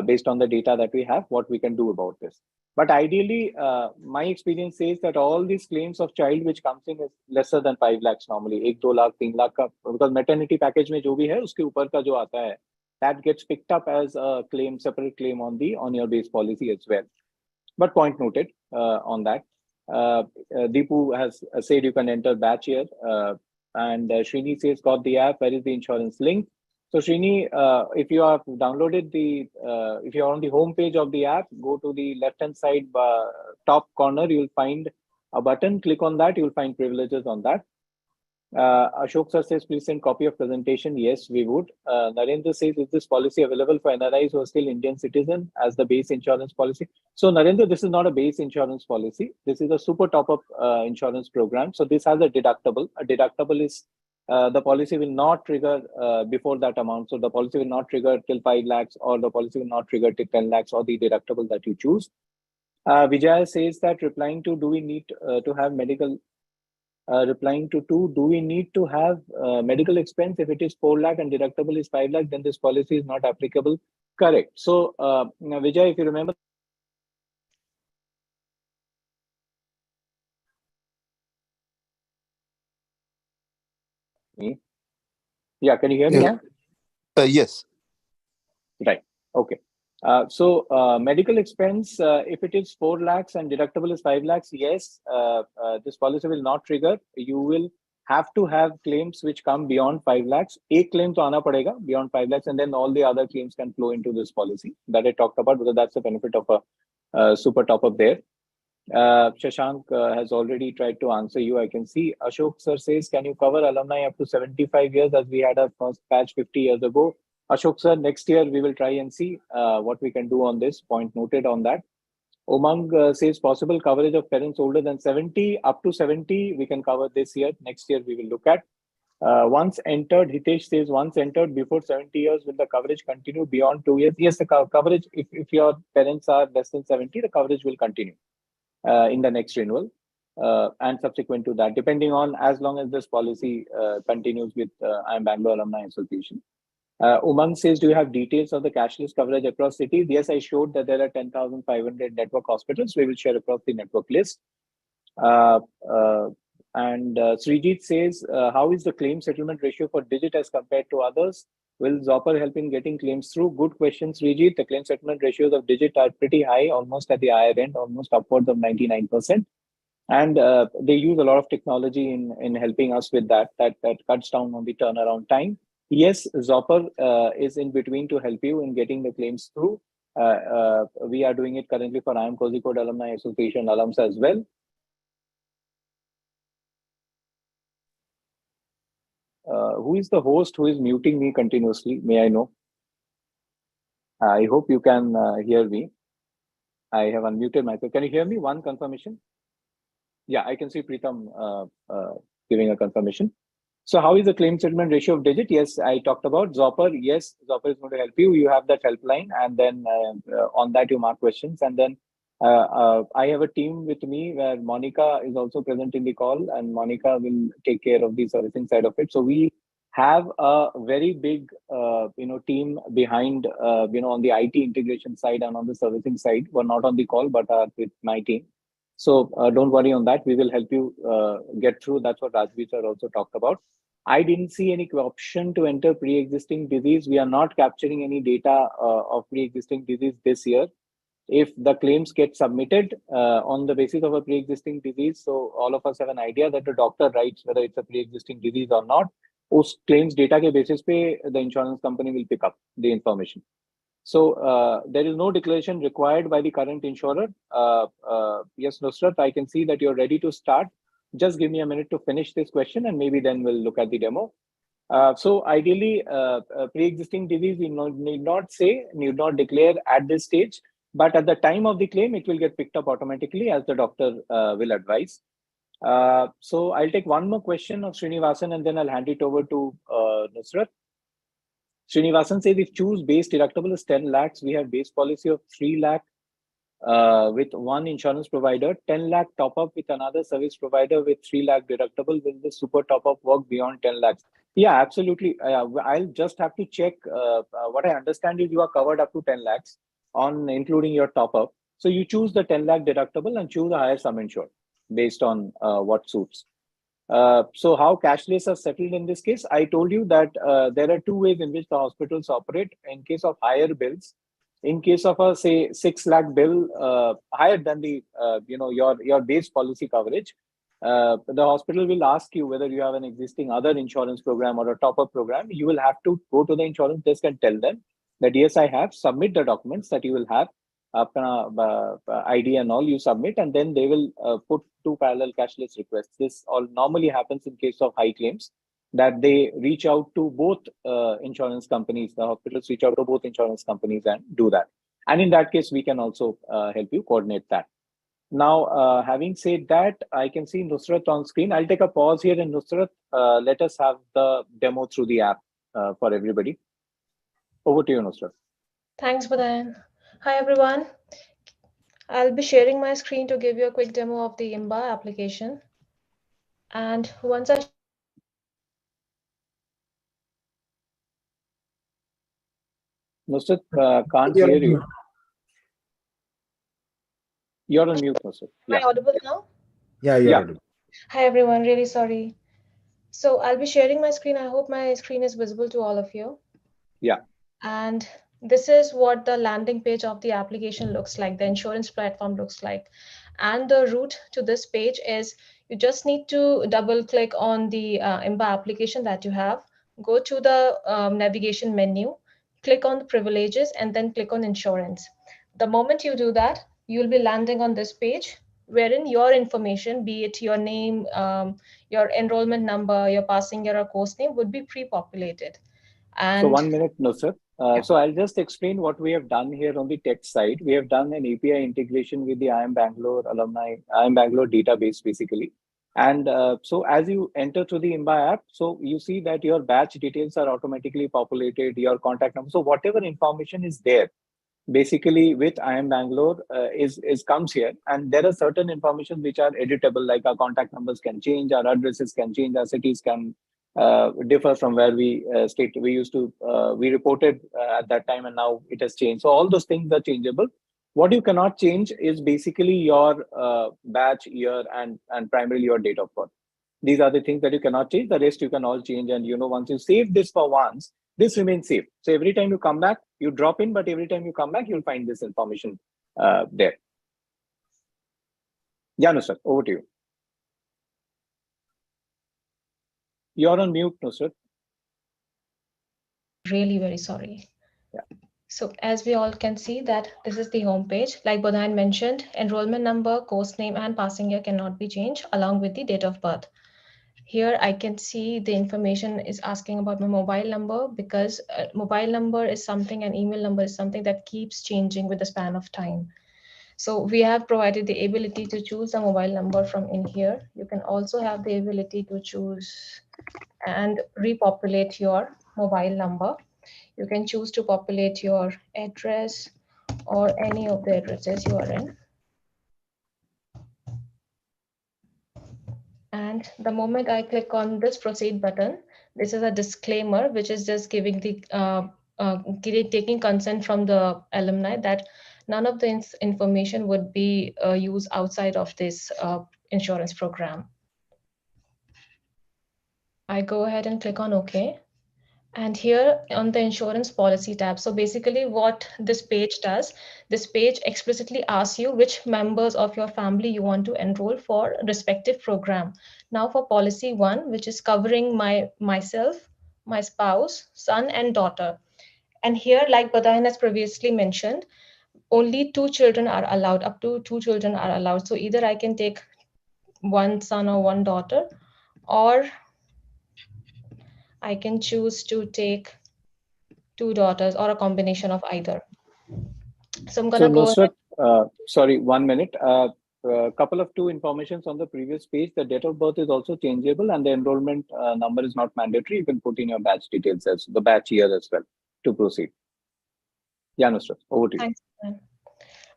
based on the data that we have, what we can do about this. But ideally, my experience says that all these claims of child which comes in is lesser than 5 lakhs normally, 1, 2 lakh, 3 lakh ka, because maternity package mein jo bhi hai, uske upar ka jo aata hai, that gets picked up as a claim, separate claim on your base policy as well. But point noted on that. Deepu has said you can enter batch year, and Srini says got the app. Where is the insurance link? So Srini, if you have downloaded if you're on the home page of the app, go to the left-hand side top corner, you'll find a button. Click on that, you'll find privileges on that. Ashok sir says, please send copy of presentation. Yes, we would. Narendra says, is this policy available for NRIs who are still Indian citizen as the base insurance policy? So Narendra, this is not a base insurance policy. This is a super top-up insurance program. So this has a deductible. A deductible is the policy will not trigger before that amount. So the policy will not trigger till 5 lakhs or the policy will not trigger till 10 lakhs or the deductible that you choose. Vijay says that replying to, do we need to have medical replying to 2, do we need to have medical expense? If it is 4 lakh and deductible is 5 lakh, then this policy is not applicable. Correct. So Vijay, if you remember, yeah, can you hear me now? Yes. Right. Okay. So medical expense, if it is 4 lakhs and deductible is 5 lakhs, yes, this policy will not trigger. You will have to have claims which come beyond 5 lakhs. Ek claim to aana padega beyond 5 lakhs, and then all the other claims can flow into this policy that I talked about, because that's the benefit of a super top up there. Shashank has already tried to answer you. I can see Ashok sir says, can you cover alumni up to 75 years as we had our first batch 50 years ago? Ashok sir, next year we will try and see what we can do on this. Point noted on that. Umang says possible coverage of parents older than 70, up to 70 we can cover this year. Next year we will look at. Once entered, Hitesh says once entered before 70 years, will the coverage continue beyond 2 years? Yes, the coverage, if your parents are less than 70, the coverage will continue in the next renewal and subsequent to that, depending on as long as this policy continues with IIMBA Alumni Association. Umang says, do you have details of the cashless coverage across cities? Yes, I showed that there are 10,500 network hospitals. We will share across the network list. And Srijit says, how is the claim settlement ratio for Digit as compared to others? Will Zopper help in getting claims through? Good question, Srijit. The claim settlement ratios of Digit are pretty high, almost at the higher end, almost upwards of 99%. And they use a lot of technology in helping us with that cuts down on the turnaround time. Yes, Zopper is in between to help you in getting the claims through. We are doing it currently for IIM Kozhikode Alumni Association alums as well. Who is the host who is muting me continuously? May I know? I hope you can hear me. I have unmuted myself. Can you hear me? One confirmation. Yeah, I can see Pritam giving a confirmation. So how is the claim settlement ratio of digit? Yes, I talked about Zopper. Yes, Zopper is going to help you. You have that helpline, and then on that you mark questions. And then I have a team with me where Monica is also present in the call, and Monica will take care of the servicing side of it. So we have a very big team behind on the IT integration side and on the servicing side. We're not on the call, but are with my team. So don't worry on that. We will help you get through. That's what Rajveer sir also talked about. I didn't see any option to enter pre-existing disease. We are not capturing any data of pre-existing disease this year. If the claims get submitted on the basis of a pre-existing disease, so all of us have an idea that the doctor writes whether it's a pre-existing disease or not. Us claims data ke basis pe the insurance company will pick up the information. So there is no declaration required by the current insurer. Yes, Nusrat, I can see that you're ready to start. Just give me a minute to finish this question, and maybe then we'll look at the demo. So ideally, pre-existing disease, we need not declare at this stage, but at the time of the claim, it will get picked up automatically as the doctor will advise. So I'll take one more question of Srinivasan, and then I'll hand it over to Nusrat. Srinivasan says, if choose base deductible is 10 lakhs, we have base policy of 3 lakh with one insurance provider, 10 lakh top up with another service provider with 3 lakh deductible. Will the super top up work beyond 10 lakhs? Yeah, absolutely. I'll just have to check. What I understand is you are covered up to 10 lakhs on including your top up. So you choose the 10 lakh deductible and choose a higher sum insured based on what suits. So how cashless are settled in this case? I told you that there are two ways in which the hospitals operate in case of higher bills. In case of a say 6 lakh bill higher than the your base policy coverage, the hospital will ask you whether you have an existing other insurance program or a top-up program. You will have to go to the insurance desk and tell them that yes, I have. Submit the documents that you will have, ID and all you submit, and then they will put two parallel cashless requests. This all normally happens in case of high claims, that they reach out to both insurance companies. The hospitals reach out to both insurance companies and do that. And in that case, we can also help you coordinate that. Now, having said that, I can see Nusrat on screen. I'll take a pause here, and Nusrat, let us have the demo through the app for everybody. Over to you, Nusrat. Thanks, Badan. Hi, everyone. I'll be sharing my screen to give you a quick demo of the IIMBAA application. And once I Nusrat, can't hear you. You're on mute, Nusrat. Am I audible now? Yeah, you're audible. Hi, everyone. Really sorry. So I'll be sharing my screen. I hope my screen is visible to all of you. Yeah. And this is what the landing page of the application looks like, the insurance platform looks like. And the route to this page is you just need to double click on the IIMBAA application that you have, go to the navigation menu, click on the privileges, and then click on insurance. The moment you do that, you'll be landing on this page wherein your information, be it your name, your enrollment number, your passing year or course name, would be pre-populated. And so 1 minute, Nusrat. So I'll just explain what we have done here on the tech side. We have done an API integration with the IIM Bangalore IIM Bangalore database, basically. And so as you enter to the IIMBAA app, so you see that your batch details are automatically populated, your contact number. So whatever information is there, basically with IIM Bangalore comes here. And there are certain information which are editable, like our contact numbers can change, our addresses can change, our cities can differ from where we we reported at that time, and now it has changed. So all those things are changeable. What you cannot change is basically your batch, year, and primarily your date of birth. These are the things that you cannot change. The rest you can all change. And once you save this for once, this remains safe. So every time you come back, you drop in, but every time you come back, you'll find this information there. Yeah, Nusrat, over to you. You're on mute, Nusrat. Really very sorry. Yeah. So as we all can see that this is the home page. Like Bodhan mentioned, enrollment number, course name, and passing year cannot be changed along with the date of birth. Here I can see the information is asking about my mobile number, because mobile number is something and email number is something that keeps changing with the span of time. So we have provided the ability to choose a mobile number from in here. You can also have the ability to choose and repopulate your mobile number. You can choose to populate your address or any of the addresses you are in. And the moment I click on this proceed button, this is a disclaimer, which is just giving the taking consent from the alumni that none of the information would be used outside of this insurance program. I go ahead and click on OK. And here on the insurance policy tab, so basically what this page does, this page explicitly asks you which members of your family you want to enroll for respective program. Now for policy 1, which is covering myself, my spouse, son and daughter. And here, like Badhan has previously mentioned, only 2 children are allowed, up to 2 children are allowed. So either I can take 1 son or 1 daughter, or I can choose to take 2 daughters or a combination of either. So I'm gonna go Nusrat, sorry, 1 minute. Couple of 2 informations on the previous page. The date of birth is also changeable, and the enrollment number is not mandatory. You can put in your batch details as the batch year as well to proceed. Yeah, Nusrat, over to you. Thanks, man.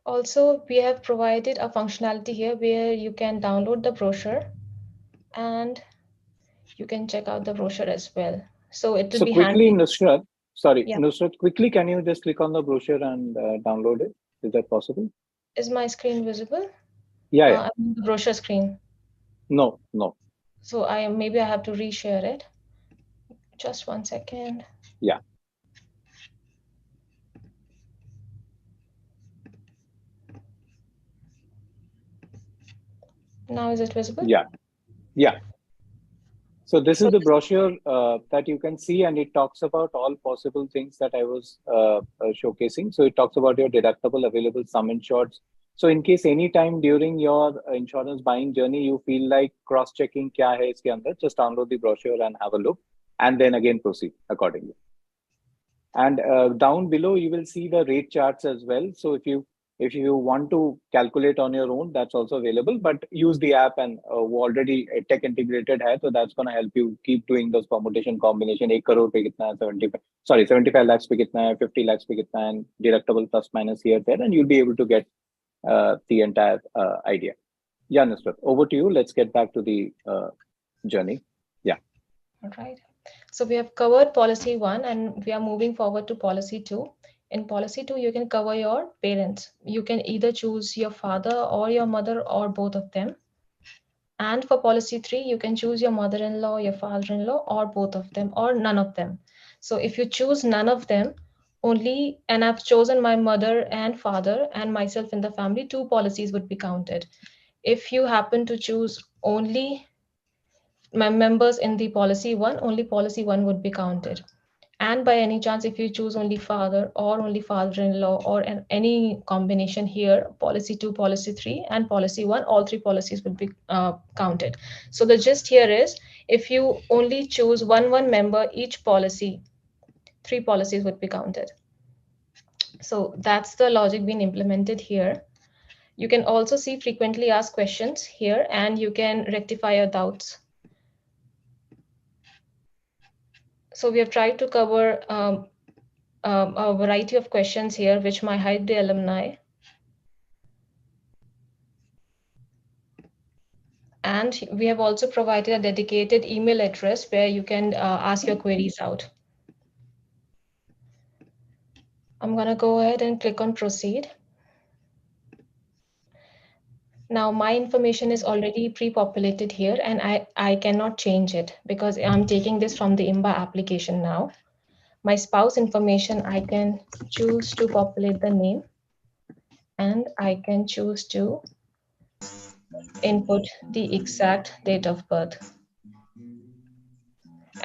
Also, we have provided a functionality here where you can download the brochure and you can check out the brochure as well. So it will be quickly, handy. Nusrat, sorry, Yeah. Nusrat, quickly, can you just click on the brochure and download it? Is that possible? Is my screen visible? Yeah. I'm on the brochure screen. No. So maybe I have to reshare it. Just 1 second. Yeah. Now is it visible? Yeah. So this is the brochure that you can see, and it talks about all possible things that I was showcasing. So it talks about your deductible, available sum insureds. So in case any time during your insurance buying journey, you feel like cross-checking kya hai iske andar, just download the brochure and have a look, and then again proceed accordingly. And down below, you will see the rate charts as well. So if you want to calculate on your own, that's also available, but use the app, and already tech integrated hai, so that's going to help you keep doing those permutation combination. 1 crore pe kitna hai, 75 lakhs pe kitna hai, 50 lakhs pe kitna hai, and deductible plus minus here, there, and you'll be able to get the entire idea. Yeah, Nusrat, over to you. Let's get back to the journey. Yeah. All right. So we have covered policy 1 and we are moving forward to policy 2. In policy 2, you can cover your parents. You can either choose your father or your mother or both of them. And for policy 3, you can choose your mother-in-law, your father-in-law, or both of them, or none of them. So if you choose none of them, and I've chosen my mother and father and myself in the family, 2 policies would be counted. If you happen to choose only my members in the policy 1, only policy 1 would be counted. And by any chance, if you choose only father or only father-in-law or any combination here, policy 2, policy 3, and policy 1, all 3 policies would be counted. So the gist here is, if you only choose one member each policy, 3 policies would be counted. So that's the logic being implemented here. You can also see frequently asked questions here, and you can rectify your doubts. So we have tried to cover a variety of questions here, which might help the alumni. And we have also provided a dedicated email address where you can ask your queries out. I'm going to go ahead and click on proceed. Now my information is already pre-populated here, and I cannot change it because I'm taking this from the IIMBAA application now. My spouse information, I can choose to populate the name, and I can choose to input the exact date of birth.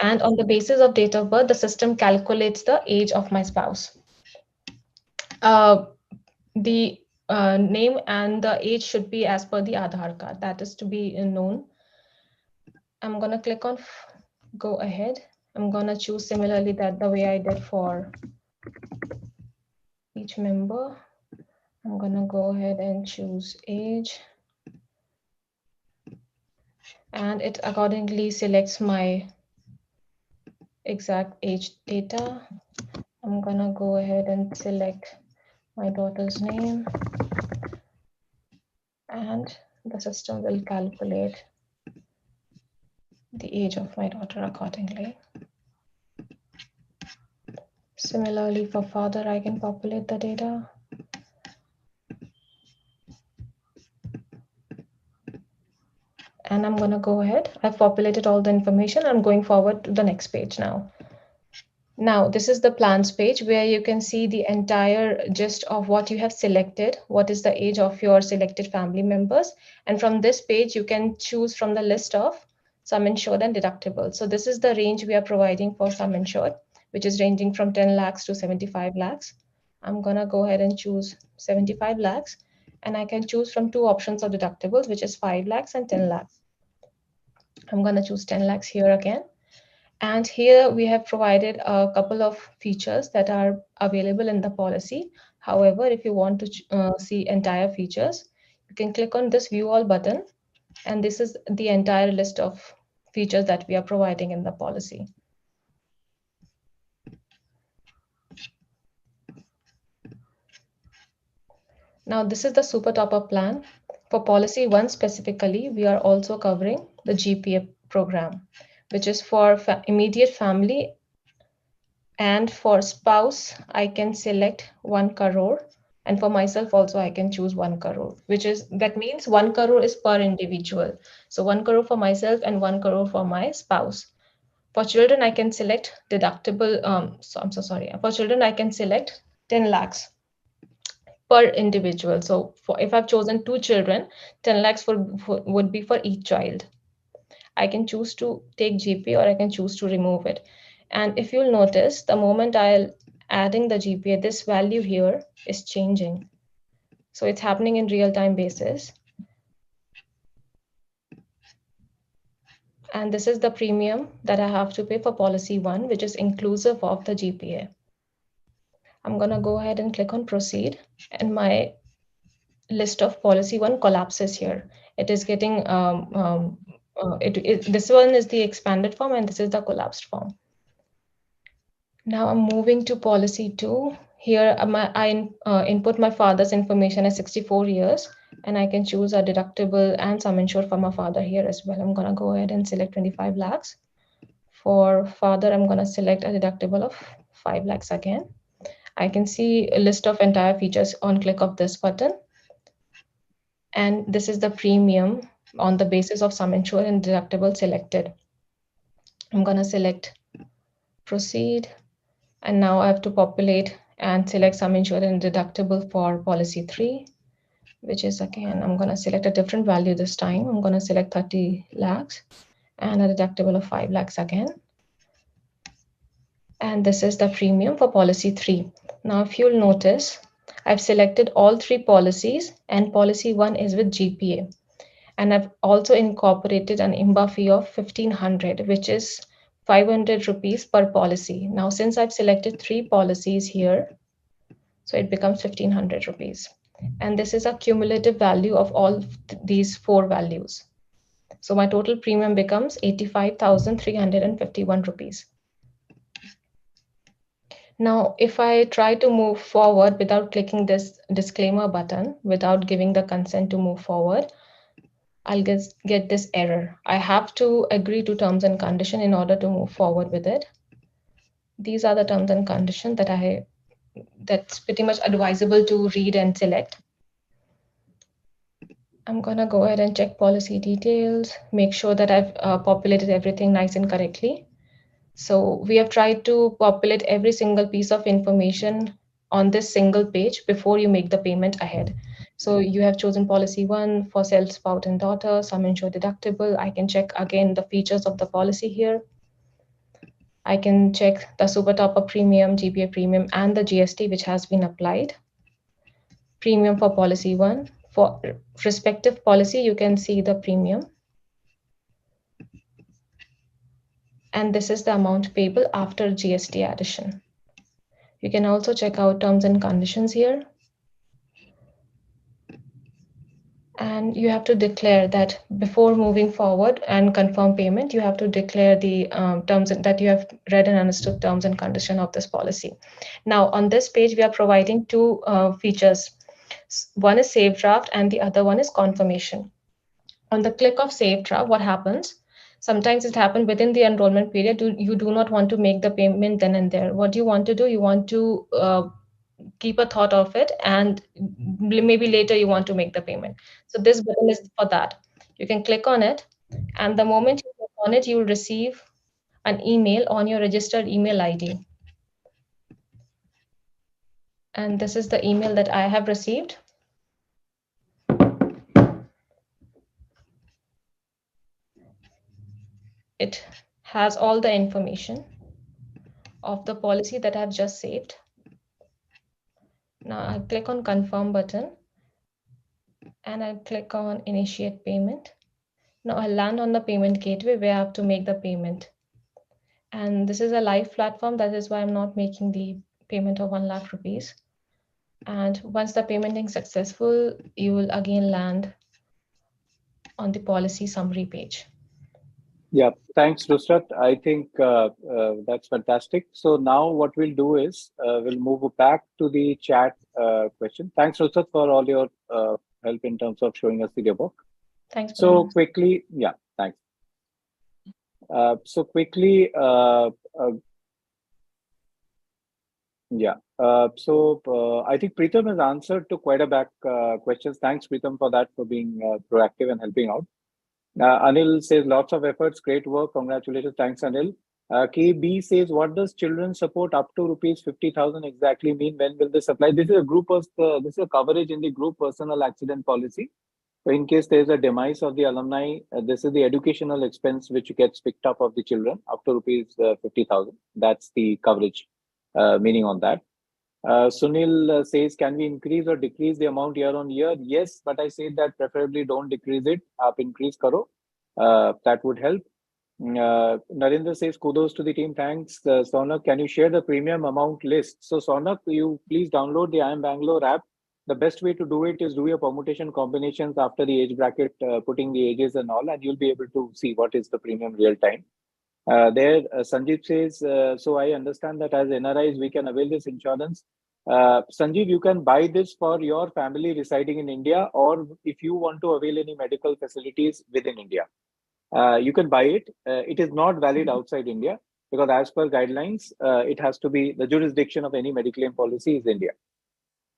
And on the basis of date of birth, the system calculates the age of my spouse. The name and the age should be as per the Aadhaar card. That is to be known. I'm going to click on go ahead. I'm going to choose similarly that the way I did for each member. I'm gonna go ahead and choose age. And it accordingly selects my exact age data. I'm gonna go ahead and select my daughter's name, and the system will calculate the age of my daughter accordingly. Similarly, for father, I can populate the data. And I'm gonna go ahead. I've populated all the information. I'm going forward to the next page now. Now, this is the plans page where you can see the entire gist of what you have selected, what is the age of your selected family members. And from this page, you can choose from the list of sum insured and deductible. So this is the range we are providing for sum insured, which is ranging from 10 lakhs to 75 lakhs. I'm gonna go ahead and choose 75 lakhs. And I can choose from two options of deductibles, which is 5 lakhs and 10 lakhs. I'm gonna choose 10 lakhs here again. And here we have provided a couple of features that are available in the policy. However, if you want to see entire features, you can click on this view all button. And this is the entire list of features that we are providing in the policy. Now, this is the super top-up plan. For policy 1 specifically, we are also covering the GPA program, which is for immediate family. And for spouse, I can select 1 crore. And for myself also, I can choose 1 crore, that means 1 crore is per individual. So 1 crore for myself and 1 crore for my spouse. For children, I can select deductible. For children, I can select 10 lakhs per individual. So if I've chosen 2 children, 10 lakhs would be for each child. I can choose to take GPA or I can choose to remove it. And if you'll notice, the moment I'll adding the GPA, this value here is changing. So it's happening in real-time basis. And this is the premium that I have to pay for policy 1, which is inclusive of the GPA. I'm gonna go ahead and click on proceed, and my list of policy 1 collapses here. It is getting, this one is the expanded form and this is the collapsed form. Now I'm moving to policy 2. Here I input my father's information as 64 years, and I can choose a deductible and sum insured for my father here as well. I'm gonna go ahead and select 25 lakhs. For father, I'm gonna select a deductible of 5 lakhs again. I can see a list of entire features on click of this button. And this is the premium on the basis of sum insured and deductible selected. I'm gonna select proceed. And now I have to populate and select sum insured and deductible for policy 3, which is again, I'm gonna select a different value this time. I'm gonna select 30 lakhs and a deductible of 5 lakhs again. And this is the premium for policy 3. Now, if you'll notice, I've selected all 3 policies and policy 1 is with GPA. And I've also incorporated an IIMBAA fee of 1500, which is 500 rupees per policy. Now, since I've selected 3 policies here, so it becomes 1500 rupees. And this is a cumulative value of all these 4 values. So my total premium becomes 85,351 rupees. Now, if I try to move forward without clicking this disclaimer button, without giving the consent to move forward, I'll get this error. I have to agree to terms and conditions in order to move forward with it. These are the terms and conditions that's pretty much advisable to read and select. I'm gonna go ahead and check policy details, make sure that I've populated everything nice and correctly. So we have tried to populate every single piece of information on this single page before you make the payment ahead. So you have chosen policy 1 for self, spouse, and daughter, sum insured deductible. I can check again the features of the policy here. I can check the super top-up premium, GPA premium, and the GST which has been applied. Premium for policy 1. For respective policy, you can see the premium. And this is the amount payable after GST addition. You can also check out terms and conditions here. And you have to declare that before moving forward and confirm payment, you have to declare the terms that you have read and understood terms and condition of this policy. Now, on this page, we are providing two features. One is save draft and the other one is confirmation. On the click of save draft, what happens? Sometimes it happens within the enrollment period. You do not want to make the payment then and there. What you want to do, you want to keep a thought of it, and maybe later you want to make the payment. So this button is for that. You can click on it, and the moment you click on it, you will receive an email on your registered email ID. And this is the email that I have received. It has all the information of the policy that I've just saved. Now I click on confirm button and I click on initiate payment. Now I land on the payment gateway where I have to make the payment. And this is a live platform. That is why I'm not making the payment of 1 lakh rupees. And once the payment is successful, you will again land on the policy summary page. Yeah, thanks, Nusrat. I think that's fantastic. So now what we'll do is we'll move back to the chat question. Thanks, Nusrat, for all your help in terms of showing us the demo. Thanks. So quickly, yeah, thanks. So quickly, yeah. I think Preetham has answered to quite a back questions. Thanks, Preetham, for that, for being proactive and helping out. Anil says lots of efforts, great work, congratulations. Thanks, Anil. KB says, what does children support up to rupees 50,000 exactly mean? When will this apply? This is a group of this is a coverage in the group personal accident policy. So in case there is a demise of the alumni, this is the educational expense which gets picked up of the children up to rupees 50,000. That's the coverage meaning on that. Sunil says, can we increase or decrease the amount year on year? Yes, but I say that preferably don't decrease it. Aap increase karo. That would help. Narendra says, kudos to the team. Thanks. Sonak, can you share the premium amount list? So Sonak, you please download the IIMBAA Bangalore app. The best way to do it is do your permutation combinations after the age bracket, putting the ages and all, and you'll be able to see what is the premium real time. Sanjeev says, so I understand that as NRIs, we can avail this insurance. Sanjeev, you can buy this for your family residing in India, or if you want to avail any medical facilities within India, you can buy it. It is not valid outside India because as per guidelines, it has to be the jurisdiction of any medical claim policy is India.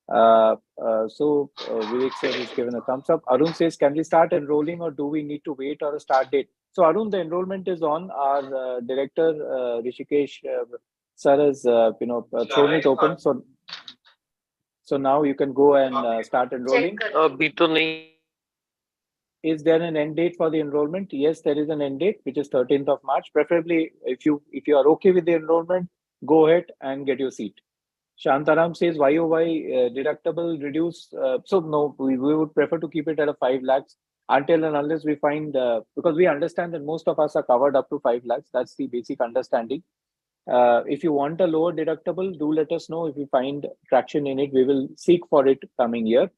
Vivek says he's given a thumbs up. Arun says, can we start enrolling or do we need to wait or a start date? So Arun, the enrollment is on. Our director Rishikesh sir has thrown it open. So now you can go and start enrolling. Is there an end date for the enrollment? Yes, there is an end date, which is 13th of March. Preferably, if you are okay with the enrollment, go ahead and get your seat. Shantaram says, YOY deductible reduce. So no, we would prefer to keep it at a 5 lakhs until and unless we find, because we understand that most of us are covered up to 5 lakhs. That's the basic understanding. If you want a lower deductible, do let us know. If we find traction in it, we will seek for it coming year.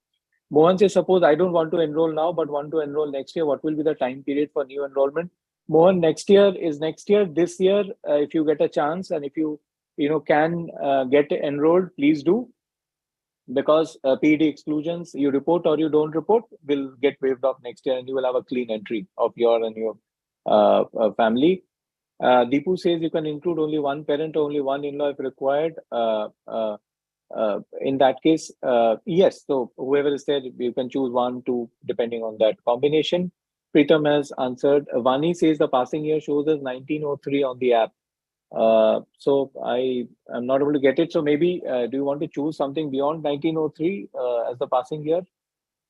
Mohan says, suppose I don't want to enroll now, but want to enroll next year. What will be the time period for new enrollment? Mohan, next year is next year. This year, if you get a chance and if you can get enrolled, please do, because PED exclusions, you report or you don't report, will get waived off next year and you will have a clean entry of your and your family. Deepu says you can include only one parent, only one in-law if required. In that case, yes. So whoever is there, you can choose 1, 2, depending on that combination. Preetham has answered. Vani says the passing year shows us 1903 on the app. So I am not able to get it. So maybe do you want to choose something beyond 1903 as the passing year?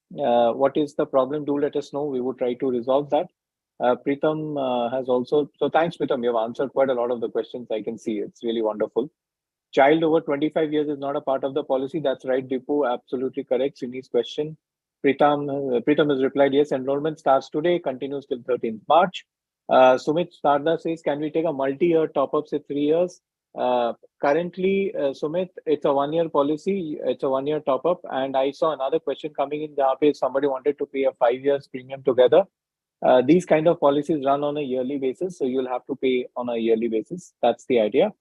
What is the problem? Do let us know. We would try to resolve that. Preetham has also. So thanks, Preetham. You have answered quite a lot of the questions. I can see it's really wonderful. Child over 25 years is not a part of the policy. That's right, Deepu. Absolutely correct. Sini's question. Preetham has replied, yes, enrollment starts today, continues till 13th March. Sumit Sarda says, can we take a multi-year top-up, say 3 years? Currently, Sumit, it's a 1-year policy. It's a 1-year top up. And I saw another question coming in the page. Somebody wanted to pay a 5 years premium together. These kind of policies run on a yearly basis. So you'll have to pay on a yearly basis. That's the idea.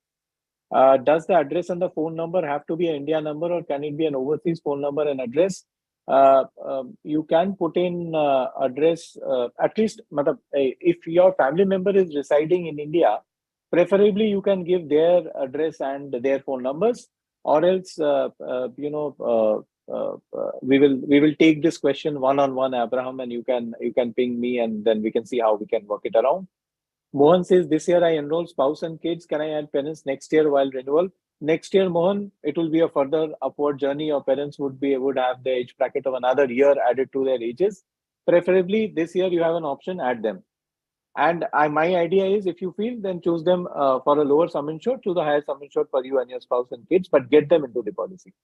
Does the address and the phone number have to be an India number, or can it be an overseas phone number and address? You can put in address, at least if your family member is residing in India, preferably you can give their address and their phone numbers, or else we will take this question one-on-one, Abraham, and you can ping me, and then we can see how we can work it around. Mohan says, this year I enroll spouse and kids. Can I add parents next year while renewal? Next year, Mohan, it will be a further upward journey. Your parents would have the age bracket of another year added to their ages. Preferably this year you have an option, add them. And my idea is, if you feel, then choose them for a lower sum insured to the higher sum insured for you and your spouse and kids, but get them into the policy.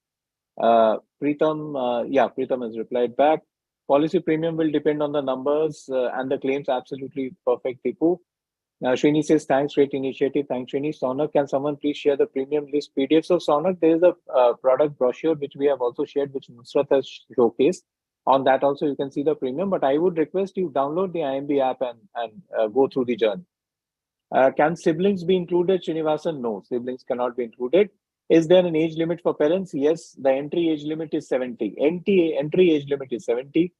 Preetham has replied back. Policy premium will depend on the numbers and the claims. Absolutely perfect, Tipu. Srini says, thanks, great initiative. Thanks, Srini. Sonak, can someone please share the premium list PDF? So, Sonak, there is a product brochure which we have also shared, which Nusrat has showcased. On that also, you can see the premium. But I would request you download the IIMB app and go through the journey. Can siblings be included, Srinivasan? No, siblings cannot be included. Is there an age limit for parents? Yes, the entry age limit is 70. Entry age limit is 70.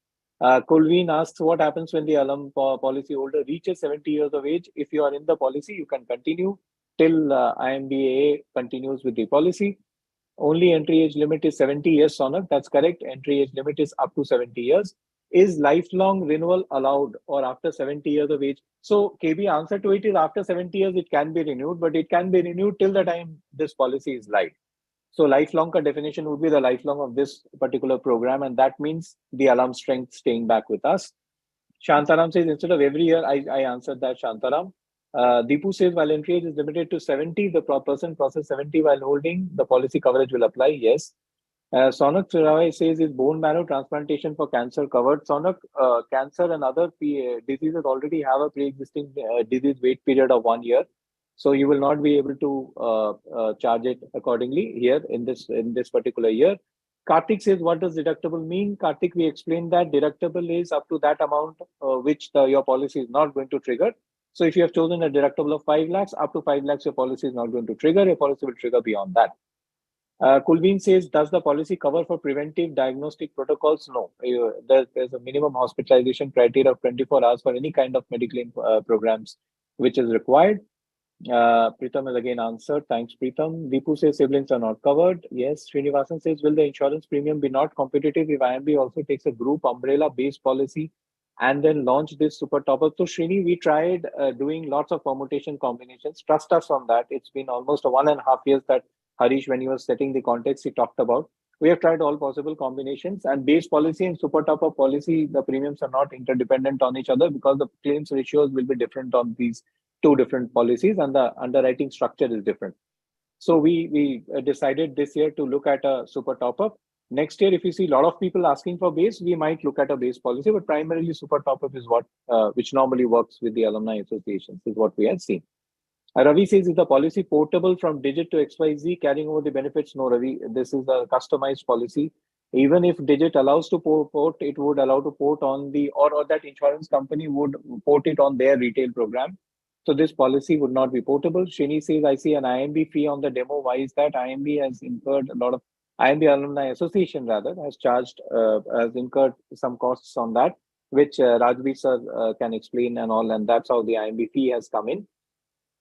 Kulveen asks, what happens when the alum policy holder reaches 70 years of age? If you are in the policy, you can continue till IIMBAA continues with the policy. Only entry age limit is 70 years, Sonak. That's correct. Entry age limit is up to 70 years. Is lifelong renewal allowed, or after 70 years of age? So, KB, answer to it is, after 70 years, it can be renewed, but it can be renewed till the time this policy is live. So lifelong ka definition would be the lifelong of this particular program, and that means the alum strength staying back with us. Shantaram says, instead of every year, I answered that, Shantaram. Deepu says, while entry age is limited to 70, the person crosses 70 while holding, the policy coverage will apply. Yes. Sonak Tsirawai says, is bone marrow transplantation for cancer covered? Sonak, cancer and other diseases already have a pre-existing disease wait period of 1 year. So you will not be able to charge it accordingly here in this particular year. Karthik says, what does deductible mean? Karthik, we explained that deductible is up to that amount which your policy is not going to trigger. So if you have chosen a deductible of 5 lakhs, up to 5 lakhs, your policy is not going to trigger. Your policy will trigger beyond that. Kulveen says, does the policy cover for preventive diagnostic protocols? No. There's a minimum hospitalization criteria of 24 hours for any kind of medical programs which is required. Preetham has again answered. Thanks, Preetham. Deepu says siblings are not covered. Yes. Srinivasan says, will the insurance premium be not competitive if IIMB also takes a group umbrella based policy and then launch this super top up? So, Srini, we tried doing lots of permutation combinations. Trust us on that. It's been almost 1.5 years that Harish, when he was setting the context, he talked about. We have tried all possible combinations, and base policy and super top up policy, the premiums are not interdependent on each other because the claims ratios will be different on these two different policies, and the underwriting structure is different. So we decided this year to look at a super top up. Next year, if you see a lot of people asking for base, we might look at a base policy, but primarily super top up is what which normally works with the alumni associations, is what we have seen. Ravi says, is the policy portable from Digit to XYZ, carrying over the benefits? No, Ravi, this is a customized policy. Even if Digit allows to port, it would allow to port on the, or that insurance company would port it on their retail program. So this policy would not be portable. Shini says, I see an IIMB fee on the demo. Why is that? IIMB has incurred a lot of, IIMB Alumni Association rather, has incurred some costs on that, which Rajbir sir can explain and all, and that's how the IIMB fee has come in.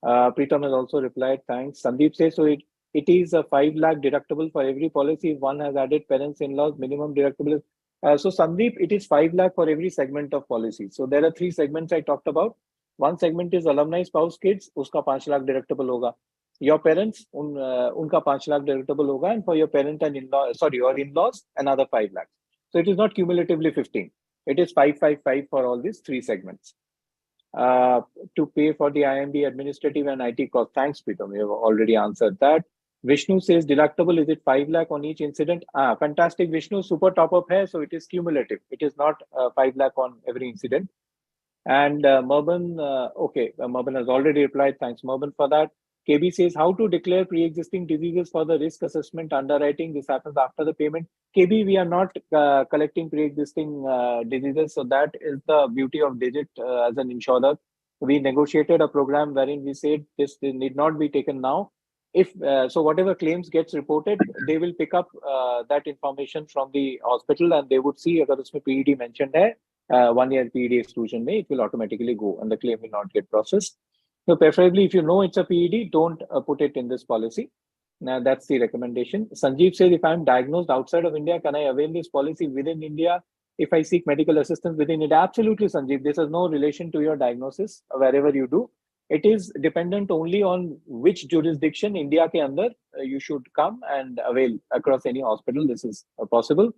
Preetham has also replied, thanks. Sandeep says, so it is a 5 lakh deductible for every policy. If one has added parents, in-laws, minimum deductible is. So Sandeep, it is 5 lakh for every segment of policy. So there are 3 segments I talked about. One segment is alumni, spouse, kids, uska 5 lakh deductible hoga. Your parents, unka 5 lakh deductible hoga, and for your parent and your in-laws, another 5 lakhs. So it is not cumulatively 15. It is 555 for all these 3 segments. To pay for the IIMB administrative and IT cost. Thanks, Preetham. You have already answered that. Vishnu says, deductible, is it 5 lakh on each incident? Fantastic, Vishnu. Super top up hai, so it is cumulative. It is not 5 lakh on every incident. And Merban, okay, Merban has already replied. Thanks, Merban, for that. KB says, how to declare pre-existing diseases for the risk assessment underwriting. This happens after the payment. KB, we are not collecting pre-existing diseases. So that is the beauty of Digit as an insurer. We negotiated a program wherein we said this need not be taken now. If so, whatever claims gets reported, they will pick up that information from the hospital and they would see if there PED mentioned hai, 1 year PED exclusion may, it will automatically go and the claim will not get processed. So preferably, if you know it's a PED, don't put it in this policy. Now, that's the recommendation. Sanjeev says, if I'm diagnosed outside of India, can I avail this policy within India if I seek medical assistance within India? Absolutely, Sanjeev. This has no relation to your diagnosis wherever you do. It is dependent only on which jurisdiction, India ke andar, you should come and avail across any hospital. This is possible.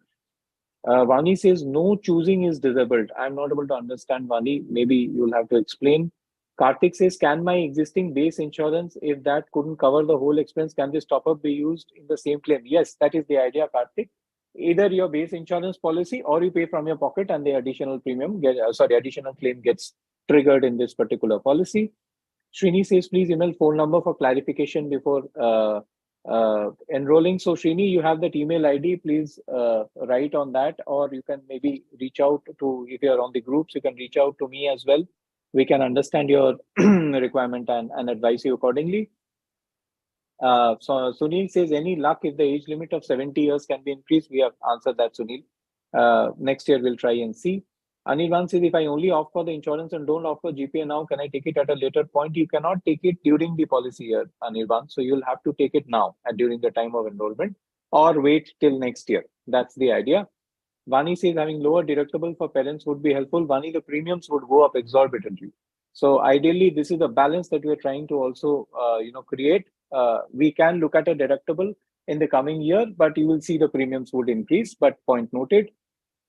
Vani says, no choosing is disabled. I'm not able to understand, Vani. Maybe you'll have to explain. Karthik says, can my existing base insurance, if that couldn't cover the whole expense, can this top-up be used in the same claim? Yes, that is the idea, Karthik. Either your base insurance policy or you pay from your pocket and the additional premium, additional claim gets triggered in this particular policy. Srini says, please email phone number for clarification before enrolling. So Srini, you have that email ID, please write on that, or you can maybe reach out to, if you're on the groups, you can reach out to me as well. We can understand your requirement and advise you accordingly. So Sunil says, any luck if the age limit of 70 years can be increased? We have answered that, Sunil. Next year, we'll try and see. Anirvan says, if I only opt for the insurance and don't opt for GPA now, can I take it at a later point? You cannot take it during the policy year, Anirvan. So you'll have to take it now and during the time of enrollment or wait till next year. That's the idea. Vani says having lower deductible for parents would be helpful. Vani, the premiums would go up exorbitantly. So ideally, this is a balance that we're trying to also, create. We can look at a deductible in the coming year, but you will see the premiums would increase. But point noted.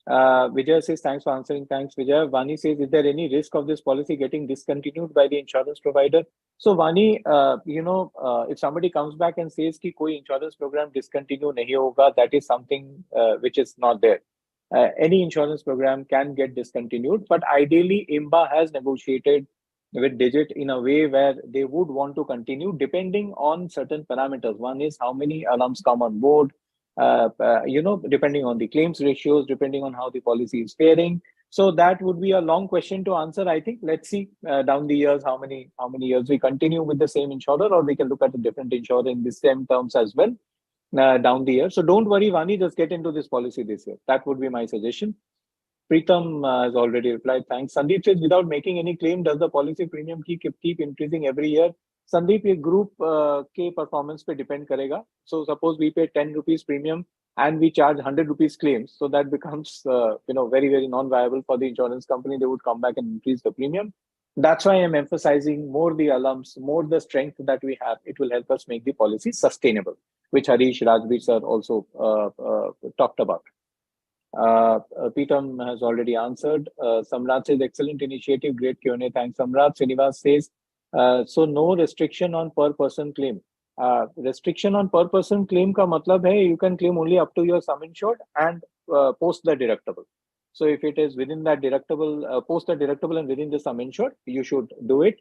Vijay says, thanks for answering. Thanks, Vijay. Vani says, is there any risk of this policy getting discontinued by the insurance provider? So Vani, if somebody comes back and says ki koi insurance program discontinue nahi hoga, that is something which is not there. Any insurance program can get discontinued, but ideally IIMBAA has negotiated with Digit in a way where they would want to continue depending on certain parameters. One is how many alums come on board, depending on the claims ratios, depending on how the policy is faring. So that would be a long question to answer. I think let's see down the years how many years we continue with the same insurer, or we can look at a different insurer in the same terms as well. Down the year. So don't worry, Vani, just get into this policy this year. That would be my suggestion. Preetham has already replied. Thanks. Sandeep says, without making any claim, does the policy premium keep increasing every year? Sandeep, a group ke performance pe depend karega. So suppose we pay 10 rupees premium and we charge 100 rupees claims. So that becomes, very, very non-viable for the insurance company. They would come back and increase the premium. That's why I'm emphasizing more the alums, more the strength that we have. It will help us make the policy sustainable, which Harish Rajbir sir also talked about. Preetham has already answered. Samrat says, excellent initiative, great Q&A. Thanks, Samrat. Srinivas says, so no restriction on per person claim. Restriction on per person claim ka matlab hai, you can claim only up to your sum insured and post the deductible. So if it is within that deductible, post the deductible and within the sum insured, you should do it.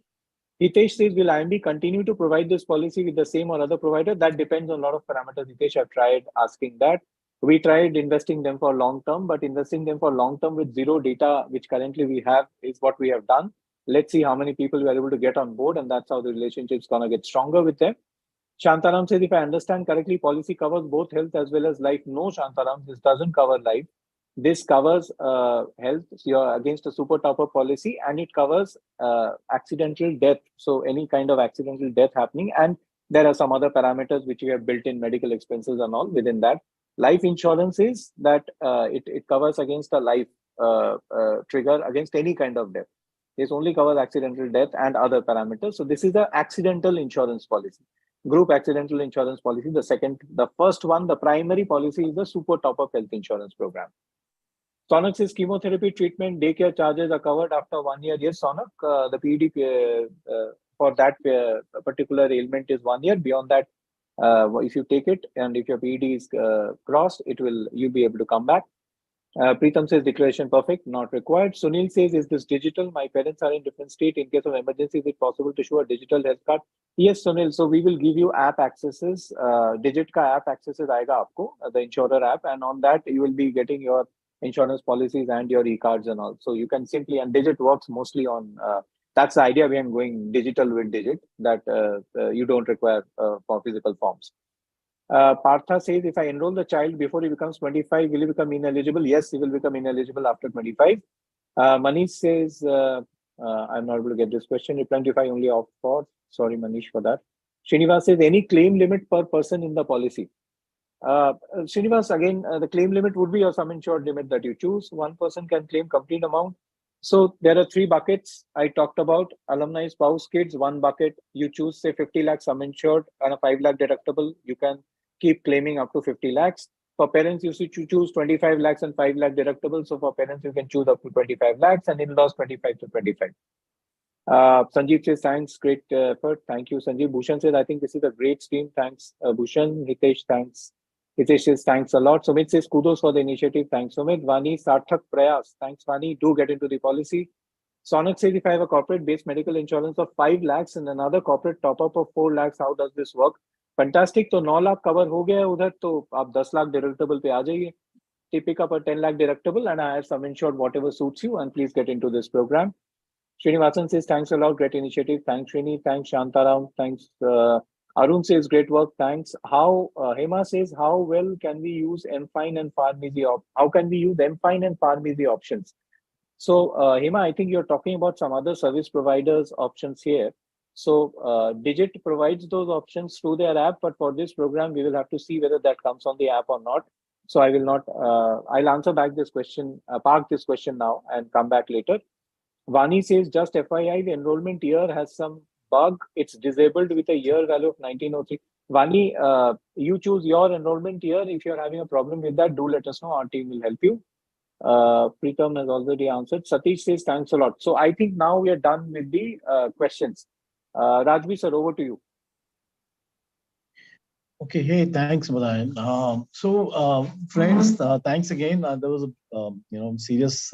Hitesh says, will IIMB continue to provide this policy with the same or other provider? That depends on a lot of parameters. Hitesh, I've tried asking that. We tried investing them for long term, but investing them for long term with zero data, which currently we have, is what we have done. Let's see how many people we are able to get on board, and that's how the relationship's going to get stronger with them. Shantaram says, if I understand correctly, policy covers both health as well as life. No, Shantaram, this doesn't cover life. This covers health against a super topper policy, and it covers accidental death. So any kind of accidental death happening, and there are some other parameters which we have built in, medical expenses and all within that. Life insurance is that it covers against a life trigger against any kind of death. This only covers accidental death and other parameters. So this is the accidental insurance policy. Group accidental insurance policy. The first one, the primary policy is the super top-up health insurance program. Sonak says chemotherapy treatment, daycare charges are covered after 1 year. Yes, Sonak, the PED for that particular ailment is 1 year. Beyond that, if you take it and if your PED is crossed, you'll be able to come back. Preetham says declaration perfect, not required. Sunil says, is this digital? My parents are in different state. In case of emergency, is it possible to show a digital health card? Yes, Sunil. So we will give you app accesses. Digit ka app accesses aega aapko, the insurer app, and on that you will be getting your insurance policies and your e-cards and all. So you can simply, and Digit works mostly on. That's the idea behind going digital with Digit, that you don't require for physical forms. Partha says, if I enroll the child before he becomes 25, will he become ineligible? Yes, he will become ineligible after 25. Manish says, I'm not able to get this question. Replying to if I only opt for. Sorry, Manish, for that. Srinivas says, any claim limit per person in the policy? Srinivas, again, the claim limit would be your sum insured limit that you choose. One person can claim complete amount. So there are 3 buckets I talked about. Alumni, spouse, kids. One bucket, you choose, say, 50 lakhs sum insured and a 5 lakh deductible. You can keep claiming up to 50 lakhs. For parents, you choose 25 lakhs and 5 lakh deductible. So for parents, you can choose up to 25 lakhs and in-laws 25 to 25. Sanjeev says, thanks, great effort. Thank you, Sanjeev. Bhushan says, I think this is a great stream. Thanks, Bhushan. Hitesh, thanks. Hitesh says, thanks a lot. Sumit says, kudos for the initiative. Thanks, Sumit. Vani, Sarthak Prayas. Thanks, Vani. Do get into the policy. Sonak says, if I have a corporate-based medical insurance of 5 lakhs and another corporate top-up of 4 lakhs, how does this work? Fantastic. तो 9 lakh cover हो गया है उधर, तो आप 10 lakh deductible पे आ जाइए. Pick up a 10 lakh deductible and I have some insured whatever suits you, and please get into this program. Srinivasan says, thanks a lot, great initiative. Thanks, Srini. Thanks, Shantaram. Thanks. Arun says, great work. Thanks. How Hema says, how well can we use MFine and Pharmacy? How can we use MFine and Pharmacy options? So, Hema, I think you're talking about some other service providers options here. So, Digit provides those options through their app, but for this program, we will have to see whether that comes on the app or not. So, I will not. I'll answer back this question. Park this question now and come back later. Vani says, just FYI, the enrollment year has some bug. It's disabled with a year value of 1903. Vani, you choose your enrollment year. If you're having a problem with that, do let us know. Our team will help you. Preetham has already answered. Satish says, thanks a lot. So I think now we are done with the questions. Rajvi, sir, over to you. Okay, hey, thanks, Badayan. Friends, thanks again. There was a serious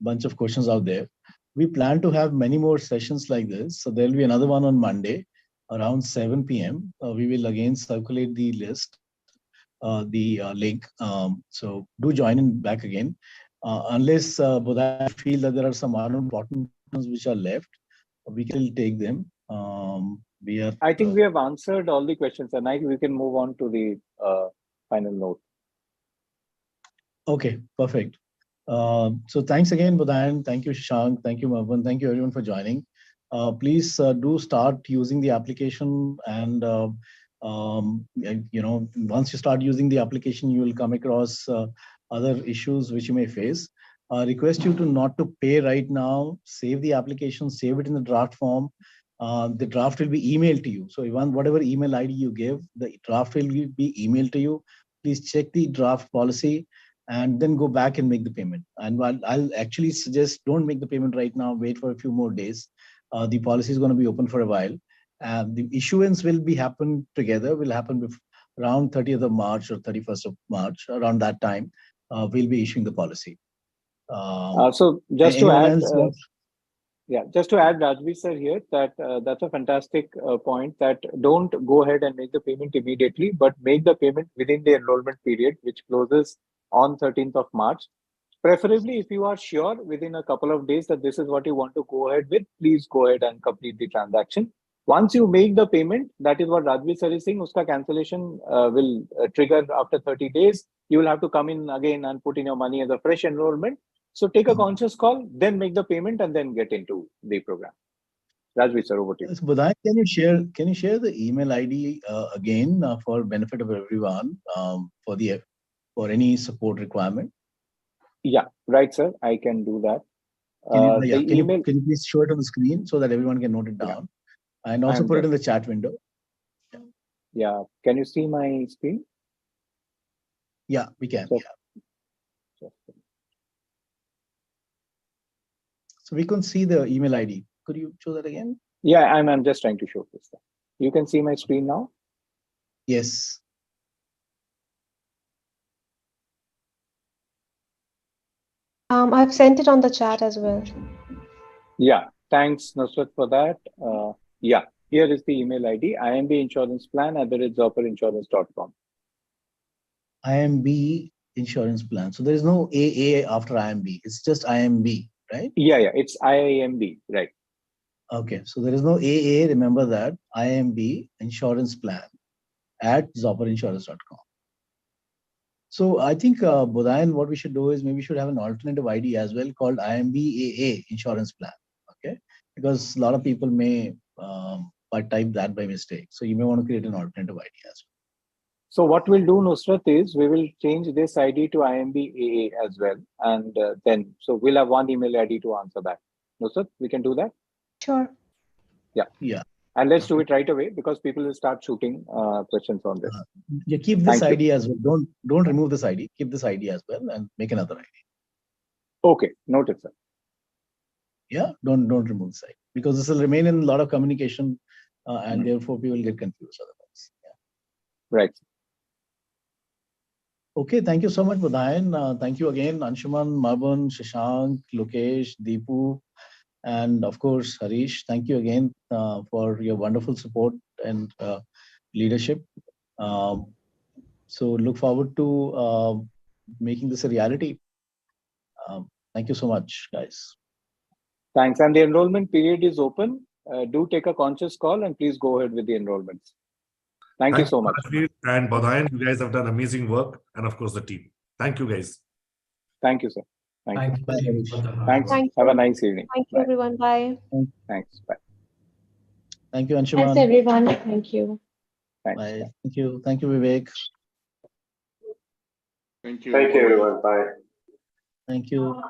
bunch of questions out there. We plan to have many more sessions like this. So there'll be another one on Monday around 7 p.m. We will again circulate the list, the link. So do join in back again. Unless Bodai feel that there are some unimportant ones which are left, we can take them. I think we have answered all the questions, and we can move on to the final note. Okay, perfect. So thanks again, Bodhayan. Thank you, Shashank. Thank you, Marwan. Thank you, everyone, for joining. Please do start using the application, and once you start using the application, you will come across other issues which you may face. Request you to not to pay right now. Save the application. Save it in the draft form. The draft will be emailed to you. So whatever email ID you give, the draft will be emailed to you. Please check the draft policy and then go back and make the payment. And I'll actually suggest don't make the payment right now. Wait for a few more days. The policy is going to be open for a while. The issuance will happen together. Will happen around 30th of March or 31st of March. Around that time, we'll be issuing the policy. So just to add, just to add, Rajvi sir here, that that's a fantastic point. That don't go ahead and make the payment immediately, but make the payment within the enrollment period, which closes on 13th of March. Preferably, if you are sure within a couple of days that this is what you want to go ahead with, please go ahead and complete the transaction. Once you make the payment, that is what Rajvi sir is saying, uska cancellation will trigger after 30 days. You will have to come in again and put in your money as a fresh enrollment. So take a conscious call, then make the payment, and then get into the program. Rajvi sir, over to you. Budai, can you share the email ID again for benefit of everyone for any support requirement? Yeah, right, sir. I can do that. Can you please show it on the screen so that everyone can note it down, and also put it in the chat window. Yeah. Can you see my screen? Yeah, we can. So we couldn't see the email ID. Could you show that again? Yeah, I'm just trying to show this. You can see my screen now? Yes. I've sent it on the chat as well. Yeah, thanks, Nusrat, for that. Yeah, here is the email ID, IIMB Insurance Plan @zopperinsurance.com. IIMB Insurance Plan. So there is no AA after IIMB. It's just IIMB, right? Yeah, it's IIMB, right. Okay, so there is no AA. Remember that. IIMB Insurance Plan @zopperinsurance.com. So I think, Bodhayan, what we should do is maybe we should have an alternative ID as well called IIMB Insurance Plan. Okay, because a lot of people may type that by mistake. So you may want to create an alternative ID as well. So what we'll do, Nusrat, is we will change this ID to IIMB as well. And then, so we'll have one email ID to answer back. Nusrat, we can do that? Sure. Yeah. Yeah. And let's do it right away because people will start shooting questions on this. Yeah, keep this ID as well. Don't remove this ID. Keep this ID as well and make another ID. Okay, noted, sir. Yeah, don't remove this ID because this will remain in a lot of communication and therefore people will get confused otherwise. Yeah. Right. Okay, thank you so much, Bodhayan. Thank you again, Anshuman, Marbun, Shashank, Lokesh, Deepu, and of course, Harish. Thank you again for your wonderful support and leadership. So look forward to making this a reality. Thank you so much, guys. Thanks. And the enrollment period is open. Do take a conscious call and please go ahead with the enrollments. Thank you so much. And Bodhayan, you guys have done amazing work. And of course, the team. Thank you, guys. Thank you, sir. Thank you. Thanks. Have a nice evening. Thank you, everyone. Bye. Thanks. Bye. Thank you, Anshuman. Thanks, everyone. Thank you. Thanks. Bye. Thank you. Thank you, Vivek. Thank you. Thank you, everyone. Bye. Thank you.